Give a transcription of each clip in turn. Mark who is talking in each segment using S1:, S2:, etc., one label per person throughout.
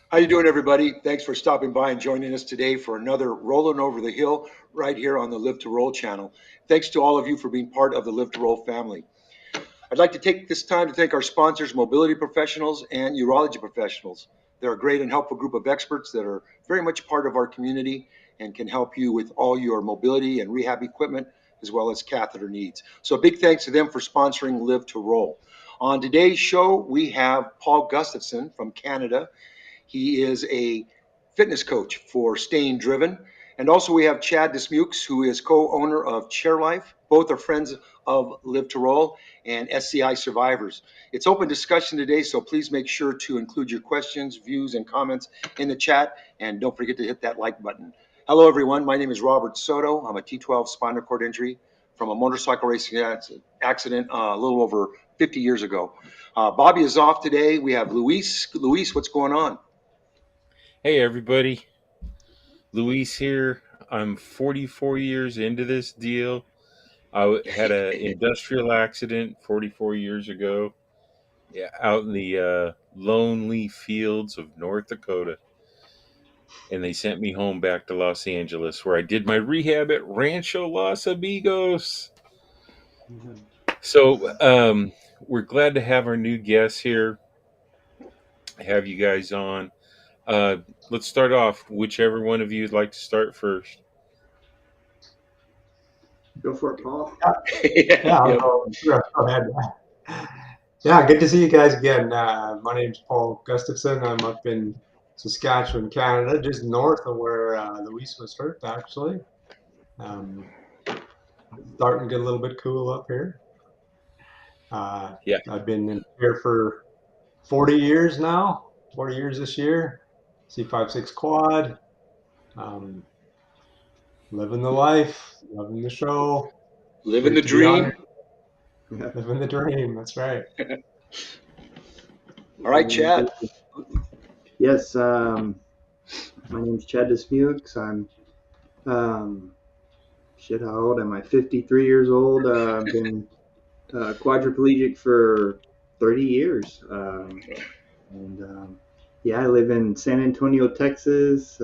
S1: How you doing, everybody? Thanks for stopping by and joining us today for another Rolling Over the Hill right here on the Live to Roll channel. Thanks to all of you for being part of the Live to Roll family. I'd like to take this time to thank our sponsors, mobility professionals and urology professionals. They're a great and helpful group of experts that are very much part of our community and can help you with all your mobility and rehab equipment as well as catheter needs. So a big thanks to them for sponsoring Live to Roll. On today's show, we have Paul Gustafson from Canada. He is a fitness coach for Staying Driven. And also we have Chad Dismukes, who is co-owner of Chair Life. Both are friends of Live to Roll and SCI survivors. It's open discussion today, so please make sure to include your questions, views, and comments in the chat. And don't forget to hit that like button. Hello, everyone. My name is Robert Soto. I'm a T12 spinal cord injury from a motorcycle racing accident a little over 50 years ago. Bobby is off today. We have Luis. Luis, what's going on?
S2: Hey everybody, Luis here. I'm 44 years into this deal. Had an industrial accident 44 years ago, yeah, out in the lonely fields of North Dakota, and they sent me home back to Los Angeles, where I did my rehab at Rancho Los Amigos. So we're glad to have our new guests here. Have you guys on? Uh, let's start off. Whichever one of you would like to start first.
S3: Go for it, Paul.
S1: Yeah,
S4: Yeah, I'll
S1: yeah.
S4: go ahead. Yeah, good to see you guys again. My name's Paul Gustafson. I'm up in Saskatchewan, Canada, just north of where Luis was hurt, actually. Um, Starting to get a little bit cool up here. Uh,
S2: Yeah.
S4: I've been in here for 40 years now, 40 years this year. C56 quad, um, living the life, loving the show.
S1: Living the
S4: Great to be on
S1: dream.
S4: here, living the dream. That's right.
S1: All right, Chad.
S3: Yes, my name's Chad Dismukes. I'm, um, how old am I? 53 years old. I've been quadriplegic for 30 years. And yeah, I live in San Antonio, Texas.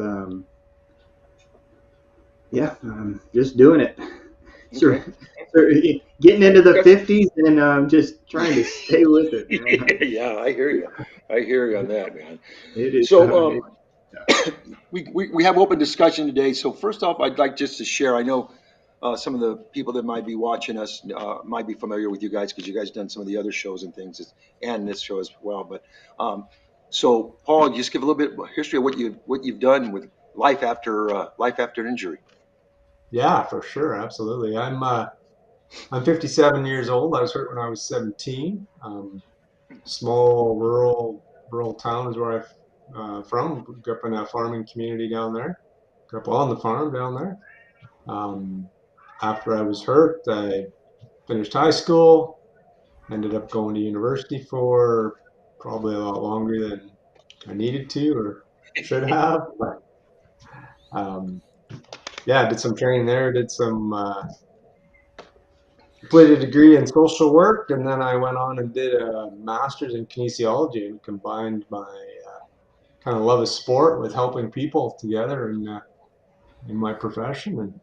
S3: Yeah, I'm just doing it. So,
S1: Okay.
S3: getting into the
S1: Okay.
S3: 50s and just trying to stay with it, man.
S1: Yeah, I hear you. I hear you on that, man.
S3: It is.
S1: So we have open discussion today. So first off, I'd like just to share. I know some of the people that might be watching us might be familiar with you guys because you guys done some of the other shows and things, and this show as well. But so Paul, just give a little bit of history of what you've done with life after injury.
S4: Yeah, for sure. Absolutely. I'm 57 years old. I was hurt when I was 17. Small rural town is where I'm from. Grew up in a farming community down there. Grew up on the farm down there. Um, After I was hurt, I finished high school. Ended up going to university for probably a lot longer than I needed to or should have. But um, yeah, did some training there. Did some completed a degree in social work, and then I went on and did a master's in kinesiology and combined my kind of love of sport with helping people together in my profession. And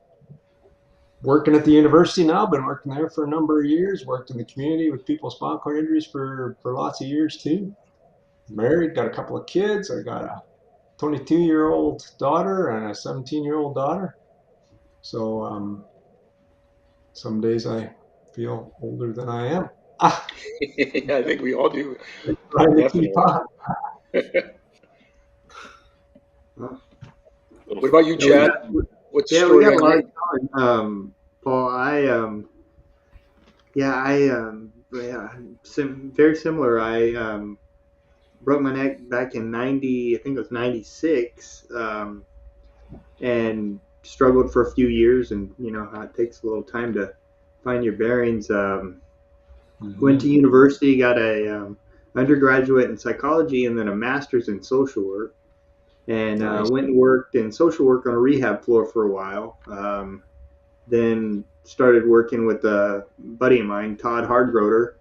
S4: working at the university now, been working there for a number of years. Worked in the community with people with spinal cord injuries for lots of years too. Married, got a couple of kids. I got a 22-year-old daughter and a 17-year-old daughter. So some days I feel older than I am. Ah,
S1: Yeah, I think we all do.
S4: trying to keep
S1: Definitely.
S4: up.
S3: Well,
S1: What about you,
S3: yeah, we
S1: Chad?
S3: got
S1: What's the
S3: yeah, we
S1: story
S3: got a
S1: on
S3: lot
S1: you?
S3: in common. Paul, yeah, very similar. I broke my neck back in '90. I think it was '96, and struggled for a few years. And you know how it takes a little time to find your bearings. Went to
S4: Mhm.
S3: university, got a undergraduate in psychology, and then a master's in social work. And
S1: Nice.
S3: went and worked in social work on a rehab floor for a while. Then started working with a buddy of mine, Todd Hardgroder,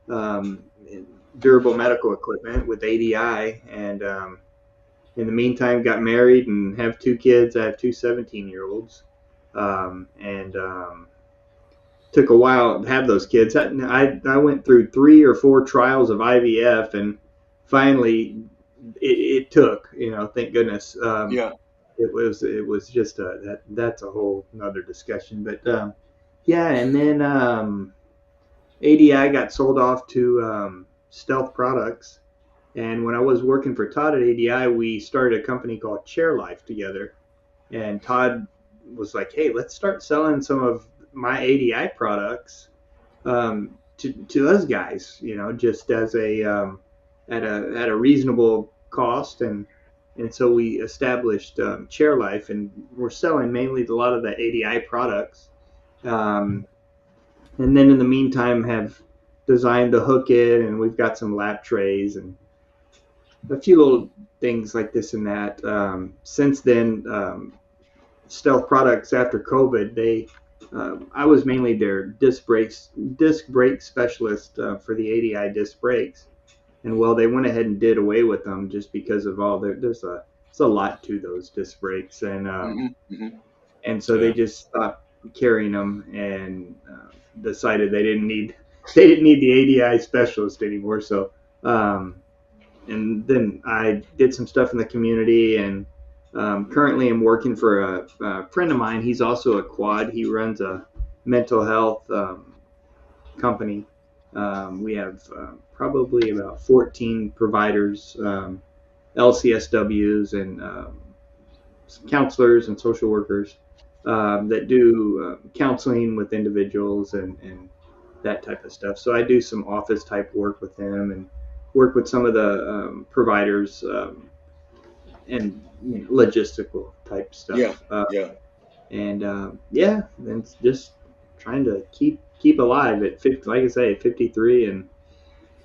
S3: um, durable medical equipment with ADI, and in the meantime, got married and have two kids. I have two 17-year-olds, and took a while to have those kids. I went through 3 or 4 trials of IVF, and finally it took. Thank goodness.
S1: Yeah.
S3: It was just that's a whole another discussion. But yeah, and then ADI got sold off to Stealth Products. And when I was working for Todd at ADI, we started a company called Chair Life together. And Todd was like, "Hey, let's start selling some of my ADI products to us guys, just as at a reasonable cost." And so we established Chair Life, and we're selling mainly a lot of the ADI products. Um, and then in the meantime, have designed the hook it, and we've got some lap trays and a few little things like this and that. Since then, Stealth Products after COVID, I was mainly their disc brake specialist for the ADI disc brakes, and well, they went ahead and did away with them just because of all there's a lot to those disc brakes,
S1: Hmm. Hmm.
S3: and so they
S2: Yeah.
S3: just stopped carrying them and decided they didn't need the ADI specialist anymore. So um, and then I did some stuff in the community, and currently I'm working for a friend of mine. He's also a quad. He runs a mental health company. We have probably about 14 providers, LCSWs, and counselors and social workers that do counseling with individuals and that type of stuff. So I do some office type work with him and work with some of the providers and logistical type
S1: Yeah.
S3: stuff.
S1: Yeah.
S3: And yeah, and it's just trying to keep alive at 50, like I say, 53, and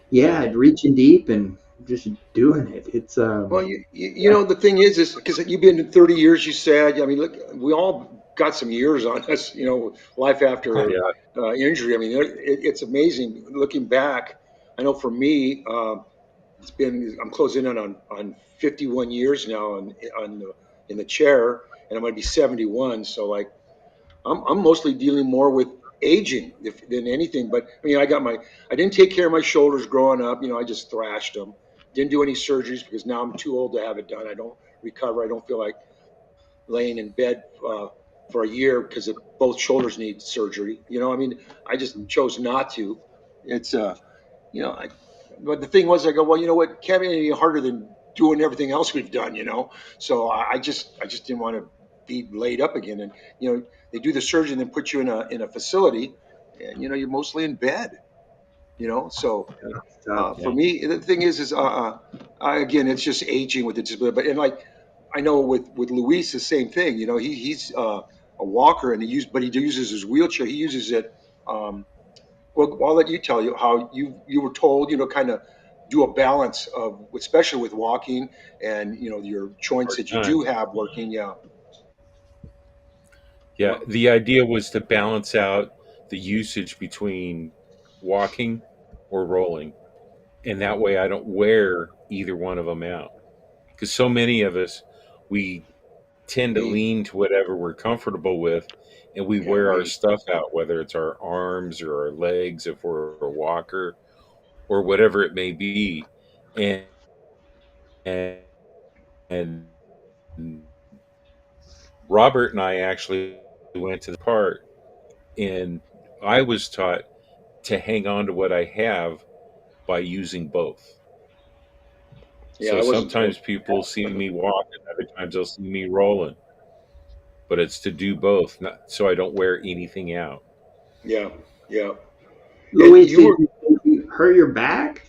S3: yeah,
S1: Yeah.
S3: reaching deep and just doing it. It's
S1: Well, the thing is because you've been in 30 years, you said. I mean, look, we all got some years on us, life after
S2: Yeah.
S1: injury. I mean, it's amazing looking back. I know for me, I'm closing in on 51 years now in the chair, and I'm going to be 71. So like, I'm mostly dealing more with aging than anything. But I mean, I didn't take care of my shoulders growing up. I just thrashed them. Didn't do any surgeries because now I'm too old to have it done. I don't recover. I don't feel like laying in bed for a year because both shoulders need surgery. I mean, I just chose not to. It's you know, I, but the thing was, I go, well, you know what, can't be any harder than doing everything else we've done. So I just didn't want to be laid up again. And they do the surgery and then put you in a facility, and you're mostly in bed. So
S3: tough.
S1: for
S2: Yeah.
S1: me, the thing is again, it's just aging with the disability. But and like I know with Luis, the same thing. He's a walker, and but he uses his wheelchair. He uses it. Well, I'll let you tell you how you were told, kind of do a balance of, especially with walking and your joints
S2: Hard
S1: that you
S2: time.
S1: do have working. Yeah,
S2: Yeah. The idea was to balance out the usage between walking or rolling. And that way I don't wear either one of them out. Because so many of us, we tend to
S1: me.
S2: lean to whatever we're comfortable with, and we
S1: Yeah,
S2: wear our
S1: me.
S2: stuff out, whether it's our arms or our legs if we're a walker or whatever it may be. And Robert and I actually went to the part, and I was taught to hang on to what I have by using both.
S1: Yeah,
S2: So
S1: I wasn't
S2: sometimes
S1: told.
S2: people see me walking, other times they'll see me rolling, but it's to do both, not so I don't wear anything out.
S1: Yeah, yeah. And
S3: Luis,
S1: you
S3: did
S1: were.
S3: you hurt your back,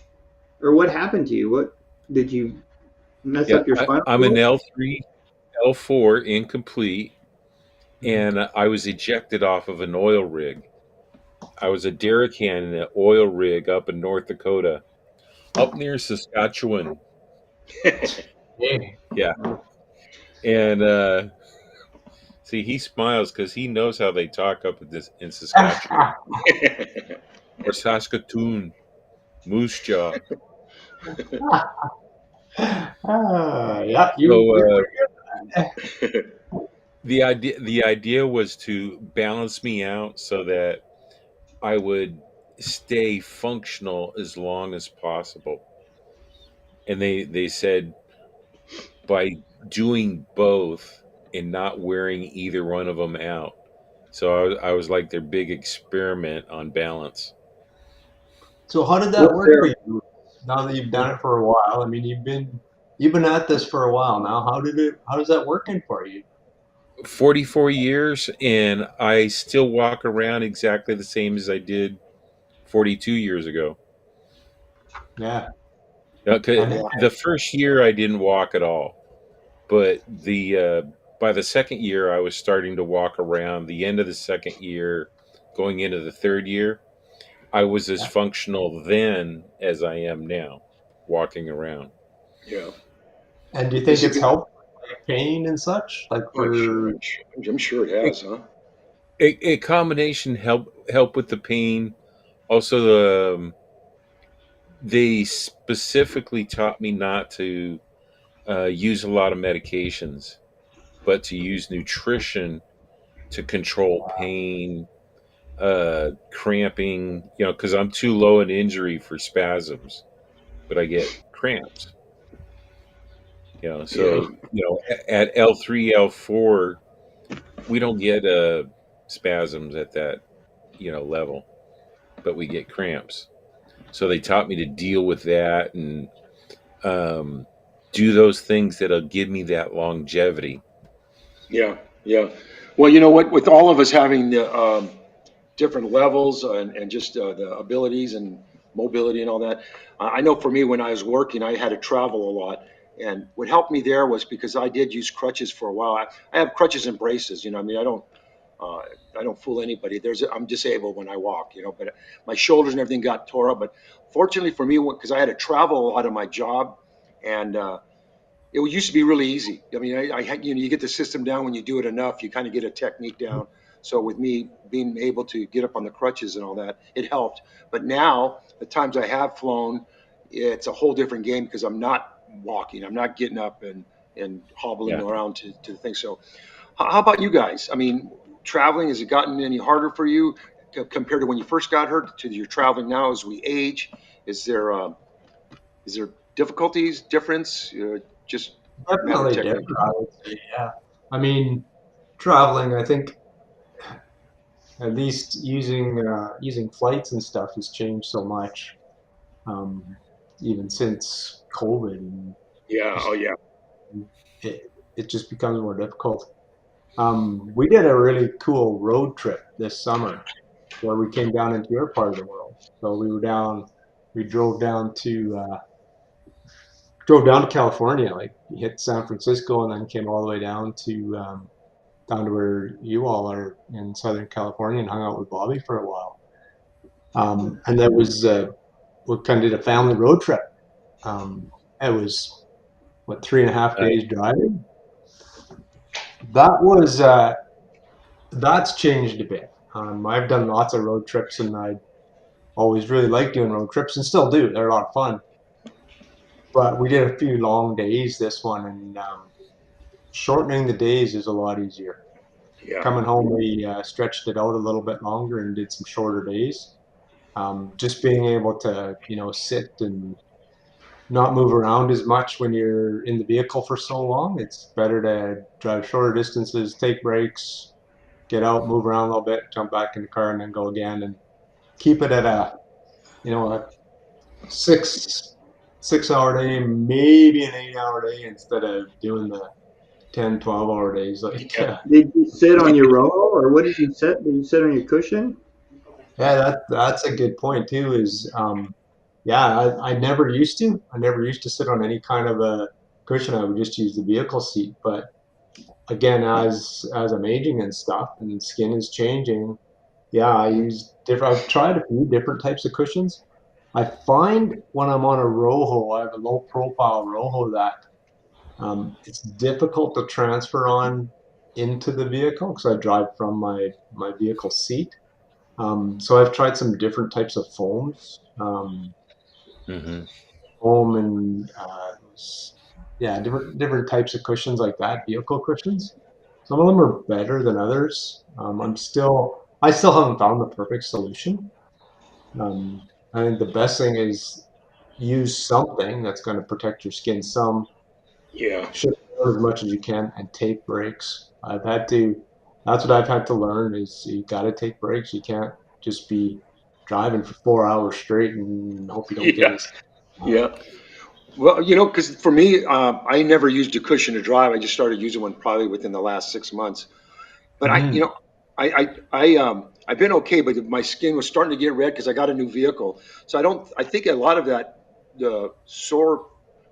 S3: or what happened to you? What did you mess
S2: Yeah,
S3: up your spinal
S2: I'm an
S3: cord?
S2: L3, L4 incomplete,
S3: Mhm.
S2: and I was ejected off of an oil rig. I was a derrick hand in an oil rig up in North Dakota, up near Saskatchewan.
S4: Hey.
S2: Yeah, and see, he smiles because he knows how they talk up in Saskatchewan or Saskatoon, Moose Jaw.
S4: Yeah, you're
S2: So
S4: pretty good.
S2: the idea was to balance me out so that I would stay functional as long as possible. And they said by doing both and not wearing either one of them out. So I was like their big experiment on balance.
S4: So how did that
S3: What's
S4: work for
S3: their
S4: you? Now that you've done
S3: what,
S4: it for a while, I mean, you've been at this for a while now. How is that working for you?
S2: 44 years, and I still walk around exactly the same as I did 42 years ago.
S4: Yeah,
S2: 'Cause
S4: and
S1: Yeah,
S2: the first year I didn't walk at all, but the by the second year I was starting to walk around. The end of the second year, going into the third year, I was as functional then as I am now, walking around.
S1: yeah.
S4: and do you
S1: This
S4: think
S1: is
S4: it's
S1: good.
S4: helped like pain and such? Like
S1: Oh, I'm sure.
S4: for
S1: I'm sure it has, huh?
S2: A combination help with the pain. Also, they specifically taught me not to use a lot of medications, but to use nutrition to control pain, cramping. Because I'm too low in injury for spasms, but I get cramps.
S1: Yeah,
S2: So at L3, L4, we don't get spasms at that level, but we get cramps. So they taught me to deal with that and um, do those things that'll give me that longevity.
S1: yeah, yeah. Well, you know what? With all of us having the different levels and just the abilities and mobility and all that. I know for me, when I was working, I had to travel a lot. And what helped me there was because I did use crutches for a while. I have crutches and braces, I mean, uh, I don't fool anybody. I'm disabled when I walk, but my shoulders and everything got tore up. But fortunately for me, because I had to travel a lot of my job, and it used to be really easy. I mean, you get the system down when you do it enough, you kind of get a technique down. So with me being able to get up on the crutches and all that, it helped. But now the times I have flown, it's a whole different game because I'm not walking, I'm not getting up and hobbling
S2: Yeah.
S1: around to the thing. So how about you guys? I mean, traveling, has it gotten any harder for you compared to when you first got hurt to your traveling now as we age? Is there is there difficulties, difference, just matter of
S4: definitely
S1: technique?
S4: different, I would say. Yeah, I mean, traveling, I think at least using flights and stuff has changed so much, um, even since COVID, and
S1: Yeah. Oh,
S4: just
S1: yeah.
S4: it just becomes more difficult. We did a really cool road trip this summer where we came down into your part of the world. So we drove down to California, like hit San Francisco, and then came all the way down to where you all are in Southern California, and hung out with Bobby for a while. And that was we kind of did a family road trip. It was what 3.5 days
S2: I,
S4: driving. That was that's changed a bit. I've done lots of road trips, and I always really like doing road trips, and still do. They're a lot of fun. But we did a few long days this one, and shortening the days is a lot easier.
S1: Yeah.
S4: Coming home, we stretched it out a little bit longer and did some shorter days. Just being able to, sit and not move around as much when you're in the vehicle for so long. It's better to drive shorter distances, take breaks, get out, move around a little bit, jump back in the car, and then go again, and keep it at a 6 hour day, maybe an 8 hour day, instead of doing the 10, 12 hour days. Like,
S1: Yeah.
S3: did you sit on your row or what did you sit? Did you sit on your cushion?
S4: yeah, that's a good point too. Yeah, I never used to. I never used to sit on any kind of a cushion. I would just use the vehicle seat. But again, as I'm aging and stuff, and skin is changing, yeah, I use different. I've tried a few different types of cushions. I find when I'm on a rojo, I have a low profile rojo that it's difficult to transfer on into the vehicle because I drive from my vehicle seat. So I've tried some different types of foams.
S2: hmm
S4: foam and yeah, different types of cushions like that, vehicle cushions. Some of them are better than others. I still haven't found the perfect solution. I think the best thing is use something that's going to protect your skin some,
S1: Yeah.
S4: shift around as much as you can, and take breaks. That's what I've had to learn is you got to take breaks. You can't just be driving for 4 hours straight and hope you don't get
S1: Yeah.
S4: any.
S1: Yeah. Well, because for me, I never used a cushion to drive. I just started using one probably within the last 6 months. But
S4: Mhm.
S1: I've been okay, but my skin was starting to get red because I got a new vehicle. So I don't. I think a lot of that, the sore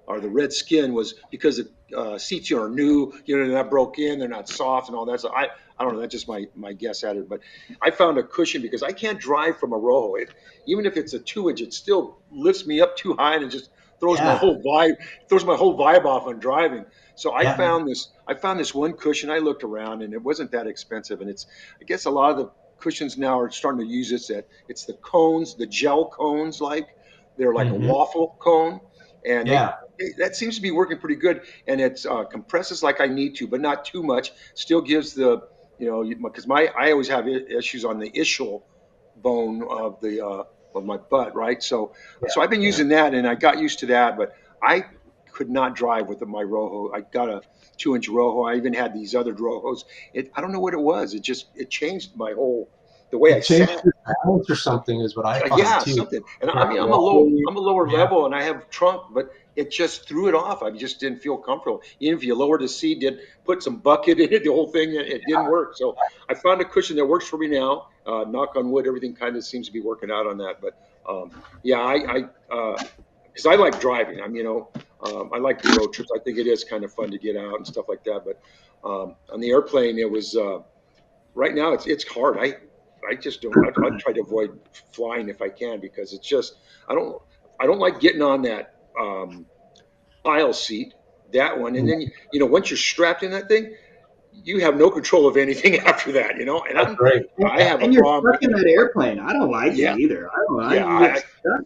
S1: or the red skin, was because the seats are new. They're not broke in, they're not soft, and all that. So I don't know. That's just my guess at it. But I found a cushion because I can't drive from a row. Even if it's a 2 inch, it still lifts me up too high and it just throws my
S4: Yeah,
S1: whole vibe off on driving. So
S4: yeah.
S1: I found this one cushion. I looked around and it wasn't that expensive. And I guess a lot of the cushions now are starting to use this. That it's the cones, the gel cones, they're like a
S4: Hmm.
S1: waffle cone, and
S4: Yeah.
S1: that seems to be working pretty good. And it compresses like I need to, but not too much. Still gives because I always have issues on the ischial bone of my butt, right? So I've been
S4: Yeah.
S1: using that, and I got used to that, but I could not drive with my Rojo. I got a 2 inch Rojo. I even had these other Rojos. I don't know what it was. It changed the way I
S4: It changed
S1: sat.
S4: your balance or something is what I find
S1: Yeah,
S4: too.
S1: something. And I
S4: Not
S1: mean,
S4: wobbly.
S1: I'm a lower
S4: Yeah.
S1: level, and I have trunk, but it just threw it off. I just didn't feel comfortable. Even if you lowered the seat, did put some bucket in it, the whole thing, it didn't work. So I found a cushion that works for me now. Knock on wood, everything kind of seems to be working out on that. But yeah, because I like driving. I like the road trips. I think it is kind of fun to get out and stuff like that. But on the airplane, it was. Right now it's hard. I just don't. I try to avoid flying if I can because it's just I don't I don't like getting on that aisle seat, that one, and then once you're strapped in that thing, you have no control of anything after that. And
S4: That's right.
S1: I have a
S3: And you're
S1: problem.
S3: stuck in that airplane. I don't like it
S1: Yeah,
S3: either. I don't
S1: yeah.
S3: like you get stuck.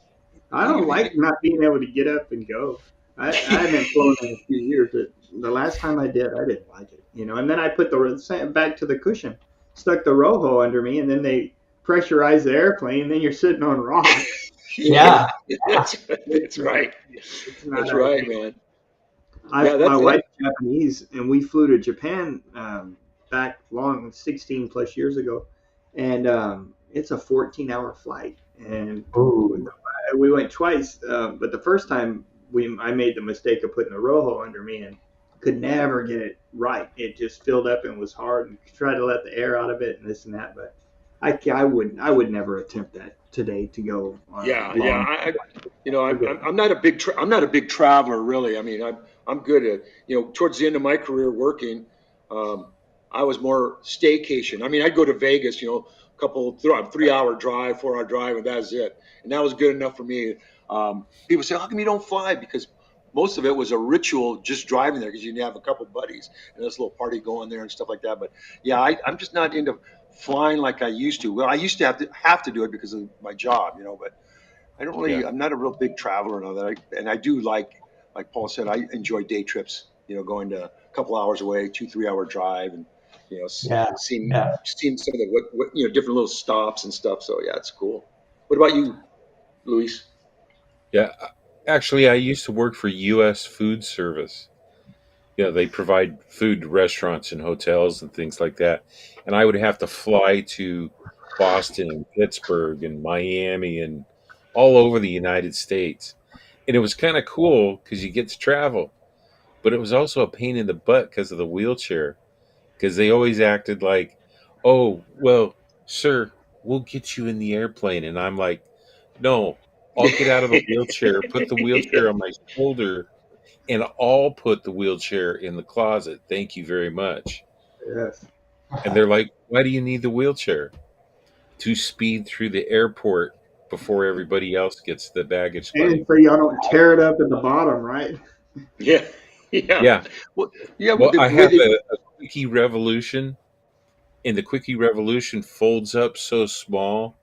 S3: I don't
S1: You,
S3: like not being able to get up and go. I haven't flown in a few years, but the last time I did, I didn't like it. And then I put the sand back to the cushion, stuck the Rojo under me, and then they pressurized the airplane, and then you're sitting on rocks.
S1: yeah,
S4: Yeah.
S1: that's
S3: It's
S1: right.
S3: it's not
S1: That's right,
S3: ideal.
S1: man.
S3: I
S1: Yeah,
S3: my
S1: that's
S3: wife's Japanese, and we flew to Japan back long 16 plus years ago, and it's a 14-hour flight, and
S4: Ooh.
S3: we went twice. But the first time I made the mistake of putting the Rojo under me and could never get it right. It just filled up and was hard, and tried to let the air out of it and this and that. But I would never attempt that today to go
S1: Yeah, yeah.
S3: long. Forget it.
S1: I'm not a I'm not a big traveler really. I mean, I'm good at towards the end of my career working, um, I was more staycation. I mean, I'd go to Vegas, couple 3 hour drive, 4 hour drive, and that's it. And that was good enough for me. People say, how come you don't fly? Because most of it was a ritual just driving there because you have a couple buddies and this little party going there and stuff like that. But yeah, I'm just not into flying like I used to. Well, I used to have to do it because of my job, but I don't
S2: Yeah.
S1: really. I'm not a real big traveler and all that. And I do like Paul said, I enjoy day trips. Going to a couple hours away, 2 3 hour drive, and
S4: Yeah. Yeah.
S1: seeing some of the what different little stops and stuff. So yeah, it's cool. What about you, Luis?
S2: Yeah. Actually, I used to work for U.S. Food Service. They provide food to restaurants and hotels and things like that. And I would have to fly to Boston and Pittsburgh and Miami and all over the United States. And it was kind of cool because you get to travel, but it was also a pain in the butt because of the wheelchair. Because they always acted like, oh, well, sir, we'll get you in the airplane. And I'm like, no, I'll get out of the wheelchair, put the wheelchair on my shoulder, and I'll put the wheelchair in the closet. Thank you very much.
S3: Yes.
S2: And they're like, why do you need the wheelchair? To speed through the airport before everybody else gets the baggage
S3: And
S2: claim.
S3: so y'all don't tear it up at the bottom, right?
S1: Yeah, yeah.
S2: Yeah.
S1: Well, yeah.
S2: Well, I
S1: The way
S2: have
S1: they
S2: a Quickie Revolution, and the Quickie Revolution folds up so small,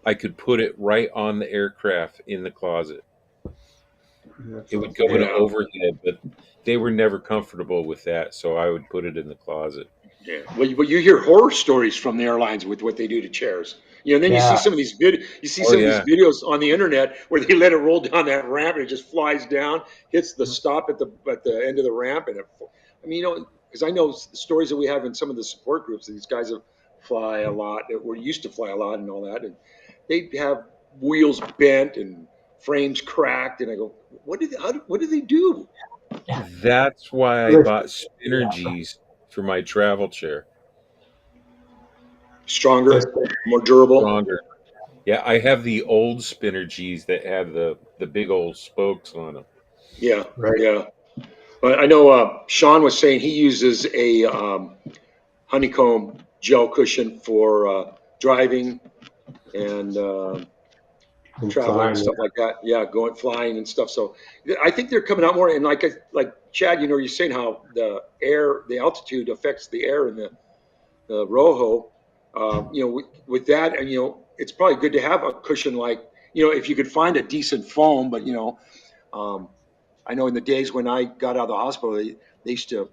S2: I could put it right on the aircraft in the closet.
S3: That's
S2: It would go
S3: awesome.
S2: in an
S1: Yeah.
S2: overhead, but they were never comfortable with that, so I would put it in the closet.
S1: Yeah, well, you hear horror stories from the airlines with what they do to chairs. And then you see
S4: Yeah,
S1: some of these you see
S2: Oh
S1: some of these
S2: yeah,
S1: videos on the internet where they let it roll down that ramp and it just flies down, hits the stop at the end of the ramp, and I mean, because I know the stories that we have in some of the support groups that these guys have fly a lot, that were used to fly a lot and all that, and they have wheels bent and frames cracked, and I go, what do they do?
S4: yeah.
S2: that's why I bought Spinergies for my travel chair.
S4: That's
S1: Stronger, more durable.
S2: Stronger. Yeah, I have the old Spinergies that have the big old spokes on them.
S1: Yeah,
S4: right.
S1: yeah. But I know Shawn was saying he uses a honeycomb gel cushion for driving and
S4: And
S1: traveling and
S4: flying.
S1: stuff like that. Yeah, going flying and stuff. So I think they're coming out more. And like Chad, you're saying how the altitude affects the air in the Rojo. With that, and it's probably good to have a cushion like if you could find a decent foam, but um, I know in the days when I got out of the hospital, they used to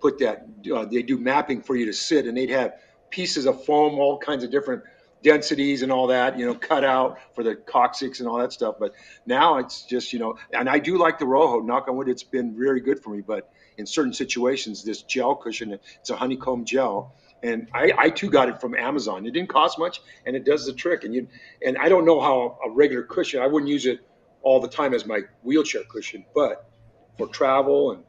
S1: put that, they do mapping for you to sit, and they'd have pieces of foam, all kinds of different densities and all that, cut out for the coccyx and all that stuff. But now it's just, and I do like the Rojo, knock on wood, it's been very good for me. But in certain situations, this gel cushion, it's a honeycomb gel. And I too got it from Amazon. It didn't cost much, and it does the trick. And I don't know how a regular cushion. I wouldn't use it all the time as my wheelchair cushion, but for travel and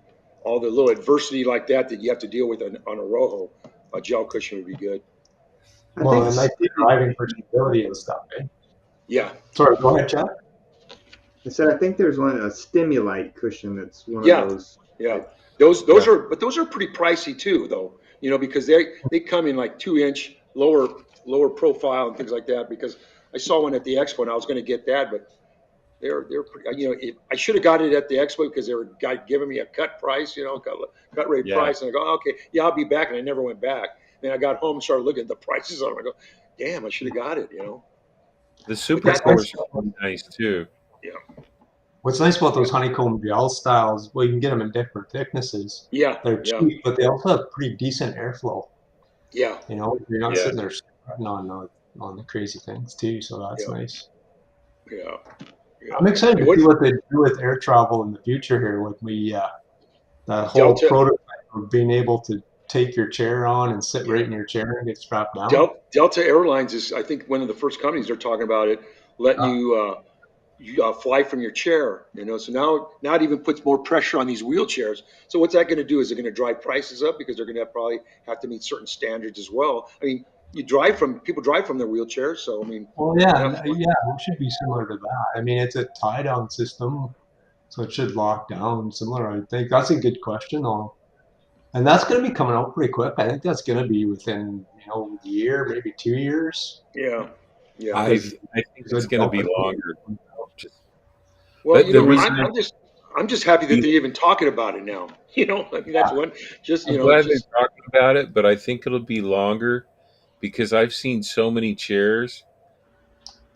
S1: all the little adversity like that you have to deal with on a Rojo, a gel cushion would be good.
S3: I
S4: Well,
S3: think
S4: and nice driving for stability and stuff. Eh?
S1: Yeah,
S4: Sorry, go ahead, Chad.
S3: I said I think there's a Stimulite cushion that's one of
S1: yeah,
S3: those.
S1: yeah.
S3: Type.
S1: Those
S4: Yeah.
S1: are pretty pricey too, though. Because they come in like 2 inch lower profile and things like that. Because I saw one at the expo and I was going to get that, but they're pretty, I should have got it at the expo because they were giving me a cut price, cut rate
S2: Yeah,
S1: price, and I go, "Oh, okay, yeah, I'll be back," and I never went back. Then I got home and started looking at the prices on them. I go, damn, I should have got it.
S2: the
S1: But
S2: Super
S4: What's
S1: that
S4: nice,
S2: Cores are pretty nice too.
S1: yeah,
S4: what's nice about
S1: yeah,
S4: those honeycomb gel styles, well, you can get them in different thicknesses.
S1: yeah,
S4: They're
S1: yeah,
S4: cheap, but they also have pretty decent airflow.
S1: yeah,
S4: You're not
S2: Yeah,
S4: sitting there sweating on the crazy things too, so that's
S1: yeah,
S4: nice.
S1: yeah, yeah.
S4: I'm excited
S1: And
S4: to see
S1: what's
S4: what they do with air travel in the future here with that whole
S1: Delta?
S4: prototype of being able to take your chair on and sit right in your chair and get strapped down.
S1: Delta Airlines is, I think, one of the first companies they're talking about it, letting you fly from your chair. So now it even puts more pressure on these wheelchairs. So what's that going to do? Is it going to drive prices up because they're going to probably have to meet certain standards as well? I mean, people drive from their wheelchairs, so I mean,
S4: Well, yeah,
S1: they're
S4: and,
S1: not.
S4: yeah, it should be similar to that. I mean, it's a tie-down system, so it should lock down similar. I think that's a good question, though, and that's going to be coming out pretty quick. I think that's going to be within a year, maybe 2 years,
S1: Yeah, yeah.
S2: I
S4: because
S2: I think
S4: the
S2: it's going to be
S4: Delta.
S2: longer. Just,
S1: Well,
S2: but the reason
S1: I'm just happy that they're even talking about it now. I mean, that's one. Just
S2: I'm glad they're
S1: just
S2: talking about it, but I think it'll be longer because I've seen so many chairs.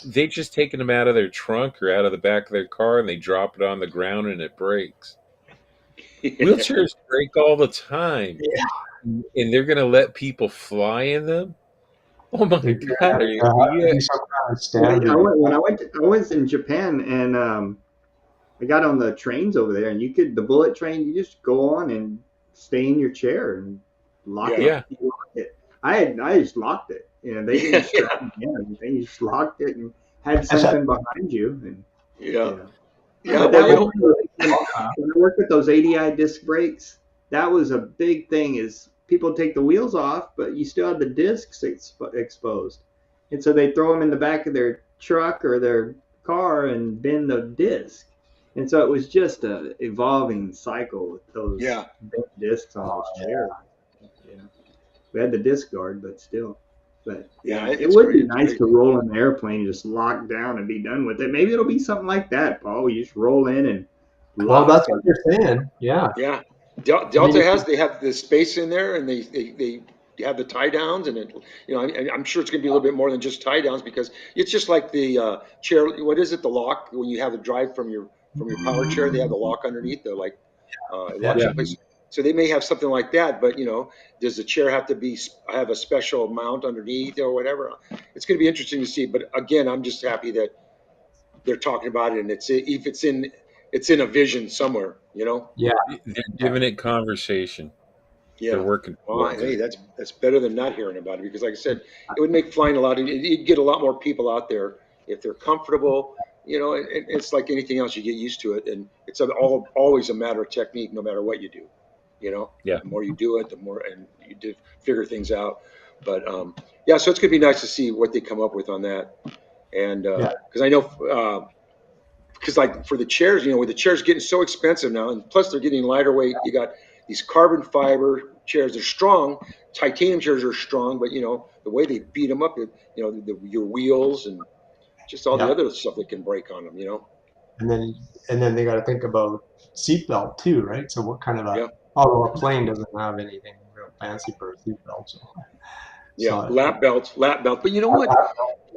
S2: They just taken them out of their trunk or out of the back of their car and they drop it on the ground and it breaks. Wheelchairs break all the time, and they're going to let people fly in them. Oh my
S4: There
S2: God!
S4: has to be some kind of
S3: I
S4: standard.
S3: went when I was in Japan and I got on the trains over there, and the bullet train. You just go on and stay in your chair and lock
S1: yeah,
S3: it.
S2: Yeah,
S3: You lock it. I just locked it. They didn't strap
S1: yeah,
S3: me in or anything. You just locked it and had
S4: That's
S3: something behind you, and
S1: yeah,
S3: you know.
S1: yeah.
S3: But
S1: Well,
S3: that was when I worked with those ADI disc brakes. That was a big thing. Is people take the wheels off, but you still have the discs exposed, and so they throw them in the back of their truck or their car and bend the disc. And so it was just a evolving cycle with those
S1: yeah,
S3: bent discs on those chairs. Yeah, we had the disc guard, but still. But
S1: yeah.
S3: yeah, it
S1: It's
S3: would
S1: great.
S3: be
S1: It's
S3: nice
S1: great.
S3: to roll in the airplane, just lock down and be done with it. Maybe it'll be something like that, Paul. You just roll in and
S4: well,
S3: lock.
S4: that's what you're saying. Yeah,
S1: Yeah,
S4: I mean,
S1: Delta they have the space in there, and they have the tie downs, and I'm sure it's going to be a little bit more than just tie downs because it's just like the chair. What is it? The lock when you have the drive from your from your power chair. They have the lock underneath. They're like it locks
S2: Yeah.
S1: in place. So they may have something like that, but does the chair have to have a special mount underneath or whatever? It's going to be interesting to see. But again, I'm just happy that they're talking about it, and if it's in a vision somewhere.
S4: Yeah,
S2: They're
S4: yeah,
S2: giving it conversation. They're
S1: Yeah.
S2: working
S1: Well,
S2: towards
S1: hey,
S2: it.
S1: that's better than not hearing about it because, like I said, it would make flying a lot. You'd get a lot more people out there if they're comfortable. And it's like anything else; you get used to it, and it's always a matter of technique, no matter what you do.
S2: Yeah.
S1: The more you do it, the more and you do figure things out. But yeah, so it's gonna be nice to see what they come up with on that, and
S4: yeah,
S1: because I know. Because like for the chairs, with the chairs getting so expensive now, and plus they're getting lighter weight. You got these carbon fiber chairs. They're strong. Titanium chairs are strong, but the way they beat them up, your wheels and just all the
S4: yeah.
S1: other stuff that can break on them.
S4: And then they got to think about seatbelt too, right? So what kind of
S1: Yeah,
S4: although a plane doesn't have anything real fancy for a seatbelt,
S1: yeah,
S4: so
S1: lap belt. But you know what?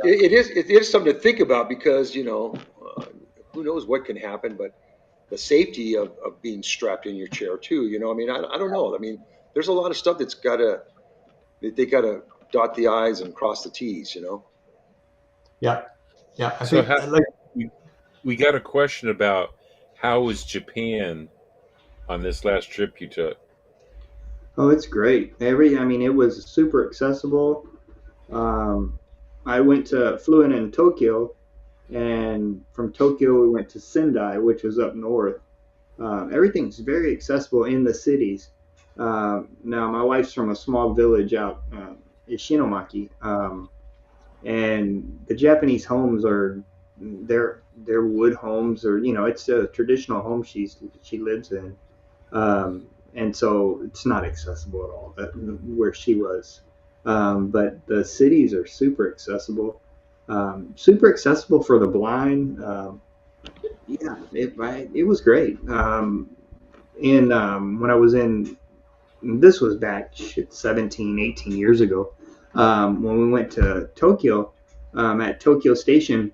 S4: yeah,
S1: It is something to think about because who knows what can happen, but the safety of being strapped in your chair too. I mean, I don't know. I mean, there's a lot of stuff they got to dot the i's and cross the t's.
S4: yeah, yeah. I
S2: So
S4: think
S2: how we got a question about how was Japan on this last trip you took?
S3: Oh, it's great. I mean, it was super accessible. Um, I flew in Tokyo, and from Tokyo we went to Sendai, which was up north. Everything's very accessible in the cities. Now, my wife's from a small village out Ishinomaki, and the Japanese homes are they're wood homes, or it's a traditional home she lives in, and so it's not accessible at all where she was. But the cities are super accessible for the blind. Yeah, it was great. When I was in, this was back 17, 18 years ago, when we went to Tokyo, at Tokyo Station,